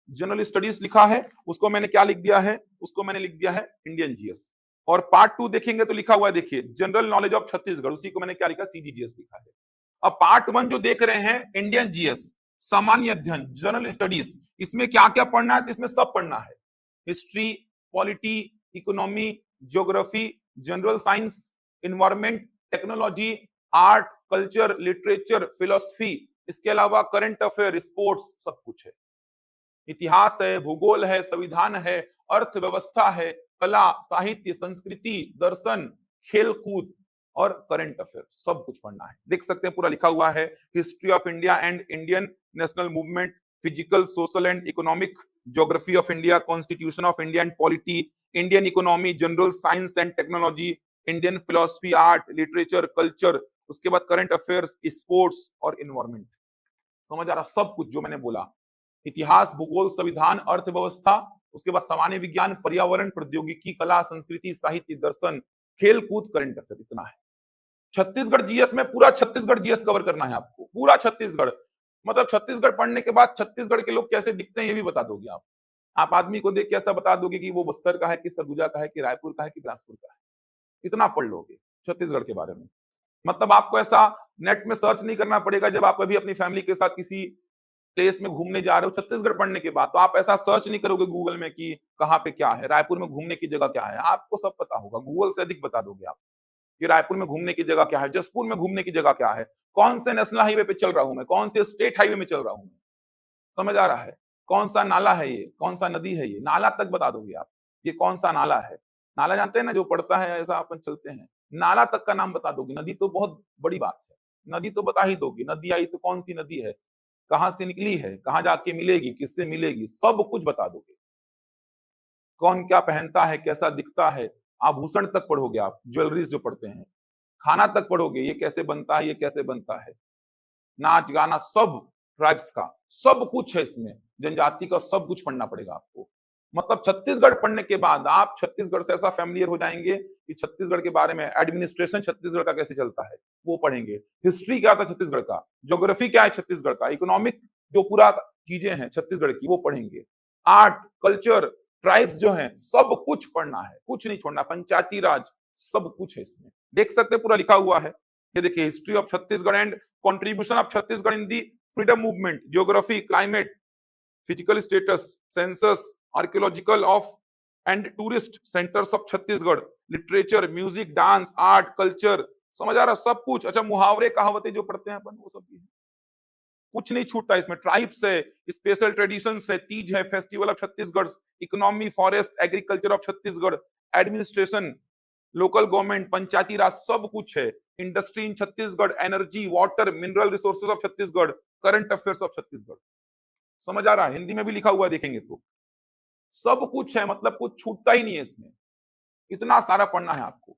जनरल स्टडीज लिखा है, उसको मैंने क्या लिख दिया है, उसको मैंने लिख दिया है इंडियन जीएस। और पार्ट 2 देखेंगे तो लिखा हुआ है, देखिए जनरल नॉलेज ऑफ छत्तीसगढ़, उसी को मैंने क्या लिखा, सीजीजीएस लिखा है। अब पार्ट 1 जो देख रहे हैं इंडियन जीएस, सामान्य अध्ययन, जनरल स्टडीज, इसमें क्या क्या पढ़ना है, तो इसमें सब पढ़ना है, history, polity, economy, geography, general science, environment, technology, art, culture, literature, philosophy, इसके अलावा करंट अफेयर, स्पोर्ट्स, सब कुछ है। इतिहास है, भूगोल है, संविधान है, अर्थव्यवस्था है, कला, साहित्य, संस्कृति, दर्शन, खेल कूद और करंट अफेयर, सब कुछ पढ़ना है। देख सकते हैं पूरा लिखा हुआ है, history of India and Indian national movement, physical, social and economic, geography of India, constitution of India and polity, Indian economy, general science and technology, Indian philosophy, art, literature, culture, उसके बाद करंट अफेयर्स, स्पोर्ट्स और environment. समझ आ रहा, सब कुछ जो मैंने बोला, इतिहास, भूगोल, संविधान, अर्थव्यवस्था, उसके बाद सामान्य विज्ञान, पर्यावरण, प्रौद्योगिकी, कला, संस्कृति, साहित्य, दर्शन, खेल कूद, करंट अफेयर, इतना है। छत्तीसगढ़ जीएस में पूरा छत्तीसगढ़ जीएस कवर करना है आपको, पूरा छत्तीसगढ़, मतलब छत्तीसगढ़ पढ़ने के बाद छत्तीसगढ़ के लोग कैसे दिखते हैं ये भी बता दोगे आप आदमी को देख के ऐसा बता दोगे कि वो बस्तर का है, कि सरगुजा का है, कि रायपुर का है, कि बिलासपुर का है, इतना पढ़ लोगे छत्तीसगढ़ के बारे में। मतलब आपको ऐसा नेट में सर्च नहीं करना पड़ेगा, जब आप कभी अपनी फैमिली के साथ किसी प्लेस में घूमने जा रहे हो छत्तीसगढ़ पढ़ने के बाद, तो आप ऐसा सर्च नहीं करोगे गूगल में कि कहाँ पे क्या है, रायपुर में घूमने की जगह क्या है, आपको सब पता होगा, गूगल से अधिक बता दोगे आप कि रायपुर में घूमने की जगह क्या है, जसपुर में घूमने की जगह क्या है, कौन से नेशनल हाईवे पे चल रहा हूं मैं, कौन से स्टेट हाईवे में चल रहा हूं, समझ आ रहा है, कौन सा नाला है ये, कौन सा नदी है ये, नाला तक बता दोगे आप, ये कौन सा नाला है, नाला जानते हैं ना जो पड़ता है ऐसा अपन चलते हैं, नाला तक का नाम बता दोगे। नदी तो बहुत बड़ी बात है, नदी तो बता ही दोगी, नदी आई तो कौन सी नदी है, कहां से निकली है, कहां जाके मिलेगी, किससे मिलेगी, सब कुछ बता दोगे। कौन क्या पहनता है, कैसा दिखता है, आभूषण तक पढ़ोगे आप, ज्वेलरीज जो पढ़ते हैं, खाना तक पढ़ोगे, ये कैसे बनता है, ये कैसे बनता है, नाच गाना सब, ट्राइब्स का सब कुछ है इसमें, जनजाति का सब कुछ पढ़ना पड़ेगा आपको। मतलब छत्तीसगढ़ पढ़ने के बाद आप छत्तीसगढ़ से ऐसा फैमिलियर हो जाएंगे कि छत्तीसगढ़ के बारे में, एडमिनिस्ट्रेशन छत्तीसगढ़ का कैसे चलता है वो पढ़ेंगे, हिस्ट्री क्या था छत्तीसगढ़ का, ज्योग्राफी क्या है छत्तीसगढ़ का, इकोनॉमिक जो पूरा चीजें हैं छत्तीसगढ़ की वो पढ़ेंगे, आर्ट, कल्चर, ट्राइब्स जो है सब कुछ पढ़ना है, कुछ नहीं छोड़ना, पंचायती राज, सब कुछ है इसमें। देख सकते हैं पूरा लिखा हुआ है, ये देखिए history of Chhattisgarh and contribution of Chhattisgarh in the freedom movement, geography, climate, physical status, census, archaeological of and tourist centres of Chhattisgarh, literature, music, dance, art, culture, समझ आ रहा सब कुछ। अच्छा मुहावरे कहावतें जो पढ़ते हैं अपन वो सब भी है, कुछ नहीं छूटता इसमें, ट्राइब्स है, स्पेशल ट्रेडिशंस है, तीज है, festival of Chhattisgarh, economy, forest, agriculture of Chhattisgarh, administration, local government, Panchayati Raj, सब कुछ है, industry in Chhattisgarh, energy, water, mineral resources of Chhattisgarh, current affairs of Chhattisgarh, समझ आ रहा है, हिंदी में भी लिखा हुआ देखेंगे तो सब कुछ है, मतलब कुछ छूटता ही नहीं है इसमें, इतना सारा पढ़ना है आपको।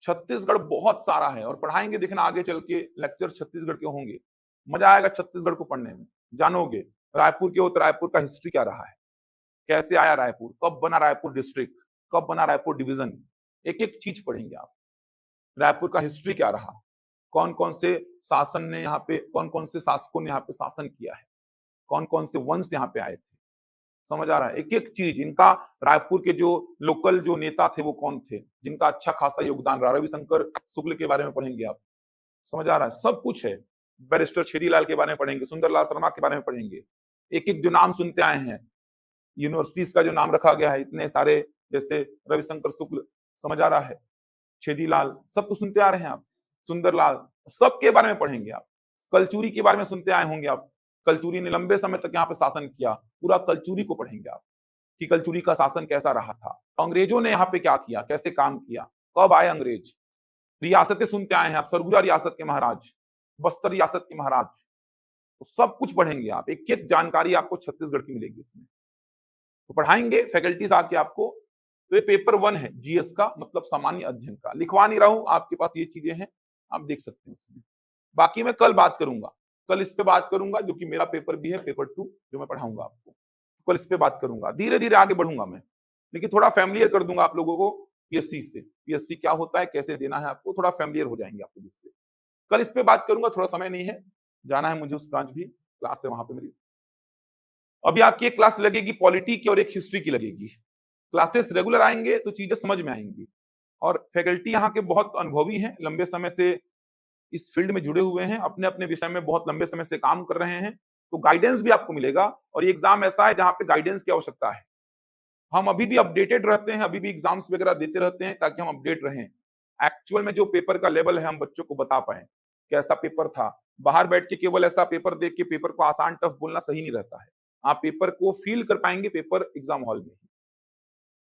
छत्तीसगढ़ बहुत सारा है और पढ़ाएंगे, देखना आगे चल के लेक्चर छत्तीसगढ़ के होंगे, मजा आएगा छत्तीसगढ़ को पढ़ने में, जानोगे रायपुर के हो तो रायपुर का हिस्ट्री क्या रहा है, कैसे आया रायपुर, कब बना रायपुर डिस्ट्रिक्ट, कब बना रायपुर डिवीजन, एक एक चीज पढ़ेंगे आप, रायपुर का हिस्ट्री क्या रहा, कौन कौन से शासन ने यहाँ पे, कौन कौन से शासकों ने यहाँ पे शासन किया है, कौन कौन से वंश यहाँ पे आए थे, समझ आ रहा है, एक एक चीज, इनका रायपुर के जो लोकल जो नेता थे वो कौन थे जिनका अच्छा खासा योगदान रहा, रविशंकर शुक्ल के बारे में पढ़ेंगे आप, समझ आ रहा है, सब कुछ है, बैरिस्टर छेदीलाल के बारे में पढ़ेंगे, सुंदरलाल शर्मा के बारे में पढ़ेंगे, एक एक जो नाम सुनते आए हैं, यूनिवर्सिटीज का जो नाम रखा गया है इतने सारे, जैसे रविशंकर शुक्ल, समझ आ रहा है, छेदीलाल, सब तो सुनते आ रहे हैं आप, सुंदरलाल, सबके बारे में पढ़ेंगे आप, कलचुरी के बारे में सुनते आए होंगे आप, कलचुरी ने लंबे समय तक यहाँ पे शासन किया, पूरा कलचुरी को पढ़ेंगे आप कि कलचुरी का शासन कैसा रहा था, अंग्रेजों ने यहाँ पे क्या किया, कैसे काम किया, कब आए अंग्रेज, रियासतें सुनते आए हैं आप, सरगुजा रियासत के महाराज, बस्तर रियासत के महाराज, तो सब कुछ पढ़ेंगे आप, एक एक जानकारी आपको छत्तीसगढ़ की मिलेगी इसमें, तो पढ़ाएंगे फैकल्टीज आके आपको। तो ये पेपर 1 है जीएस का, मतलब सामान्य अध्ययन का। लिखवा नहीं रहा हूं, आपके पास ये चीजें हैं, आप देख सकते हैं इसमें। बाकी मैं कल बात करूंगा, कल इस पे बात करूंगा, जो कि मेरा पेपर भी है, पेपर 2 जो मैं पढ़ाऊंगा आपको। कल इस पे बात करूंगा, धीरे धीरे आगे बढ़ूंगा मैं, लेकिन थोड़ा फैमिलियर कर दूंगा आप लोगों को पीएससी से। पीएससी क्या होता है, कैसे देना है आपको, थोड़ा फैमिलियर हो जाएंगे आपको जिससे। कल इस पे बात करूंगा, थोड़ा समय नहीं है, जाना है मुझे उस ब्रांच भी, क्लास है वहां पे मेरी। अभी आपकी एक क्लास लगेगी पॉलिटी की और एक हिस्ट्री की लगेगी। क्लासेस रेगुलर आएंगे तो चीजें समझ में आएंगी। और फैकल्टी यहाँ के बहुत अनुभवी हैं, लंबे समय से इस फील्ड में जुड़े हुए हैं, अपने अपने विषय में बहुत लंबे समय से काम कर रहे हैं, तो गाइडेंस भी आपको मिलेगा। और ये एग्जाम ऐसा है जहां पे गाइडेंस की आवश्यकता है। हम अभी भी अपडेटेड रहते हैं, अभी भी एग्जाम्स वगैरह देते रहते हैं, ताकि हम अपडेट रहें। एक्चुअल में जो पेपर का लेवल है हम बच्चों को बता पाए कैसा पेपर था। बाहर बैठ के केवल ऐसा पेपर देख के पेपर को आसान टफ बोलना सही नहीं रहता है। आप पेपर को फील कर पाएंगे पेपर एग्जाम हॉल में।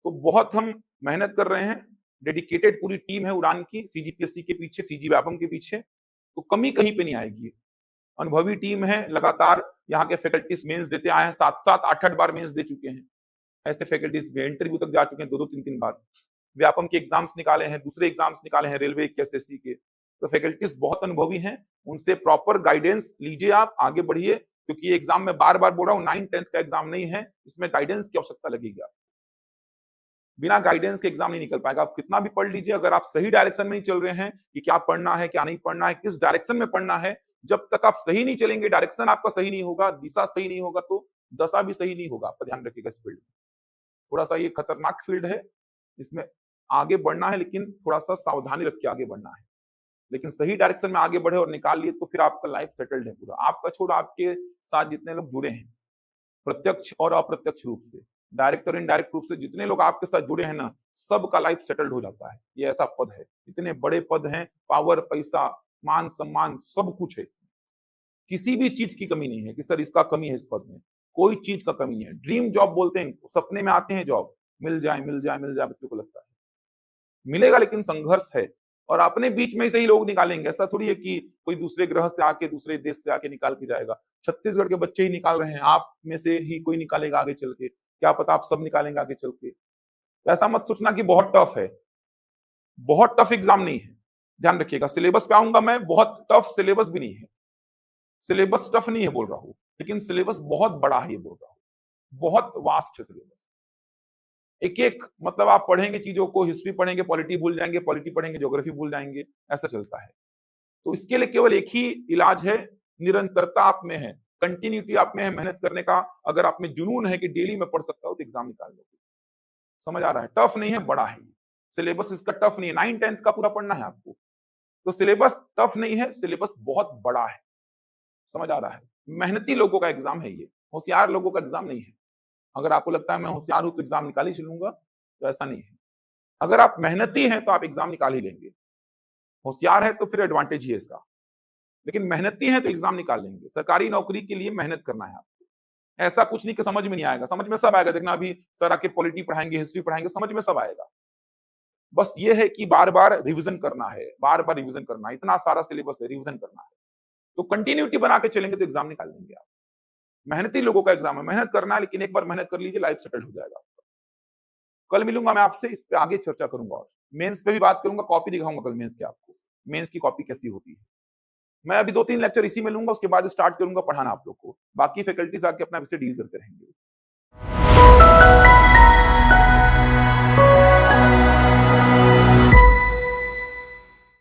तो बहुत हम मेहनत कर रहे हैं, डेडिकेटेड पूरी टीम है उड़ान की, सीजीपीएससी के पीछे, सीजी व्यापम के पीछे, तो कमी कहीं पे नहीं आएगी। अनुभवी टीम है, लगातार यहाँ के फैकल्टीज मेंस देते आए हैं, 7-7 8-8 बार मेंस दे चुके हैं। ऐसे फैकल्टीज भी इंटरव्यू तक जा चुके हैं 2-2 3-3 बार। व्यापम के एग्जाम्स निकाले हैं, दूसरे एग्जाम्स निकाले हैं, रेलवे के, एसएससी के। तो फैकल्टीज बहुत अनुभवी हैं, उनसे प्रॉपर गाइडेंस लीजिए, आप आगे बढ़िए, क्योंकि ये एग्जाम में बार बार बोल रहा हूँ 9th-10th का एग्जाम नहीं है, इसमें गाइडेंस की आवश्यकता लगेगी। आप बिना गाइडेंस के एग्जाम नहीं निकल पाएगा। आप कितना भी पढ़ लीजिए, अगर आप सही डायरेक्शन में नहीं चल रहे हैं कि क्या पढ़ना है क्या नहीं पढ़ना है, किस डायरेक्शन में पढ़ना है, जब तक आप सही नहीं चलेंगे, डायरेक्शन आपका सही नहीं होगा, दिशा सही नहीं होगा, तो दशा भी सही नहीं होगा। आप ध्यान रखिएगा इस फील्ड में। थोड़ा सा ये खतरनाक फील्ड है, इसमें आगे बढ़ना है, लेकिन थोड़ा सा सावधानी रख के आगे बढ़ना है। लेकिन सही डायरेक्शन में आगे बढ़े और निकाल लिए तो फिर आपका लाइफ सेटल्ड है पूरा। आपका छोड़, आपके साथ जितने लोग जुड़े हैं प्रत्यक्ष और अप्रत्यक्ष रूप से, डायरेक्ट और इनडायरेक्ट रूप से, जितने लोग आपके साथ जुड़े हैं ना, सबका लाइफ सेटल्ड हो जाता है। ये ऐसा पद है, इतने बड़े पद हैं, पावर, पैसा, मान सम्मान सब कुछ है इसमें। किसी भी चीज की कमी नहीं है कि सर इसका कमी है इस पद में, कोई चीज का कमी नहीं है। ड्रीम जॉब बोलते हैं, सपने में आते हैं जॉब, मिल जाए मिल जाए मिल जाए, बच्चों को लगता है मिलेगा, लेकिन संघर्ष है। और अपने बीच में से ही लोग निकालेंगे, ऐसा थोड़ी है कि कोई दूसरे ग्रह से आके, दूसरे देश से आके निकाल के जाएगा। छत्तीसगढ़ के बच्चे ही निकाल रहे हैं, आप में से ही कोई निकालेगा आगे चल के, क्या पता आप सब निकालेंगे आगे चल के। तो ऐसा मत सोचना कि बहुत टफ है, बहुत टफ एग्जाम नहीं है। ध्यान रखिएगा, सिलेबस पे आऊंगा मैं, बहुत टफ सिलेबस भी नहीं है। सिलेबस टफ नहीं है बोल रहा हूं, लेकिन सिलेबस बहुत बड़ा है ये बोल रहा हूं, बहुत वास्ट है सिलेबस। एक एक मतलब आप पढ़ेंगे चीजों को, हिस्ट्री पढ़ेंगे पॉलिटी भूल जाएंगे, पॉलिटी पढ़ेंगे ज्योग्राफी भूल जाएंगे, ऐसा चलता है। तो इसके लिए केवल एक ही इलाज है, निरंतरता आप में है, कंटिन्यूटी आप में है, मेहनत करने का। अगर आप में जुनून है कि डेली मैं पढ़ सकता हूं तो एग्जाम निकाल लोगे। समझ आ रहा है? टफ नहीं है, बड़ा है। सिलेबस इसका टफ नहीं है, 9th-10th का पूरा पढ़ना है आपको, तो सिलेबस टफ नहीं है, सिलेबस बहुत बड़ा है। समझ आ रहा है? मेहनती लोगों का एग्जाम है ये, होशियार लोगों का एग्जाम नहीं है। अगर आपको लगता है मैं होशियार हूं तो एग्जाम निकाल ही चलूंगा, तो ऐसा नहीं है। अगर आप मेहनती हैं तो आप एग्जाम निकाल ही लेंगे। होशियार है तो फिर एडवांटेज ही है इसका, लेकिन मेहनती हैं तो एग्जाम निकाल लेंगे। सरकारी नौकरी के लिए मेहनत करना है आपको। ऐसा कुछ नहीं कि समझ में नहीं आएगा, समझ में सब आएगा। देखना अभी सर आके पॉलिटी पढ़ाएंगे, हिस्ट्री पढ़ाएंगे, समझ में सब आएगा। बस ये है कि बार बार रिविजन करना है, बार बार रिविजन करना है। इतना सारा सिलेबस है, रिविजन करना है, तो कंटिन्यूटी बना के चलेंगे तो एग्जाम निकाल लेंगे आप। मेहनती लोगों का एग्जाम है, मेहनत करना है, लेकिन एक बार मेहनत कर लीजिए, लाइफ सेटल हो जाएगा। कल मिलूंगा मैं आपसे, इस पे आगे चर्चा करूंगा और मेंस पे भी बात करूंगा, कॉपी दिखाऊंगा कल मेंस के आपको, मेंस की कॉपी कैसी होती है। मैं अभी 2-3 लेक्चर इसी में लूंगा, उसके बाद स्टार्ट करूंगा पढ़ाना आप लोग को। बाकी फैकल्टीज आके अपना विषय डील करते रहेंगे।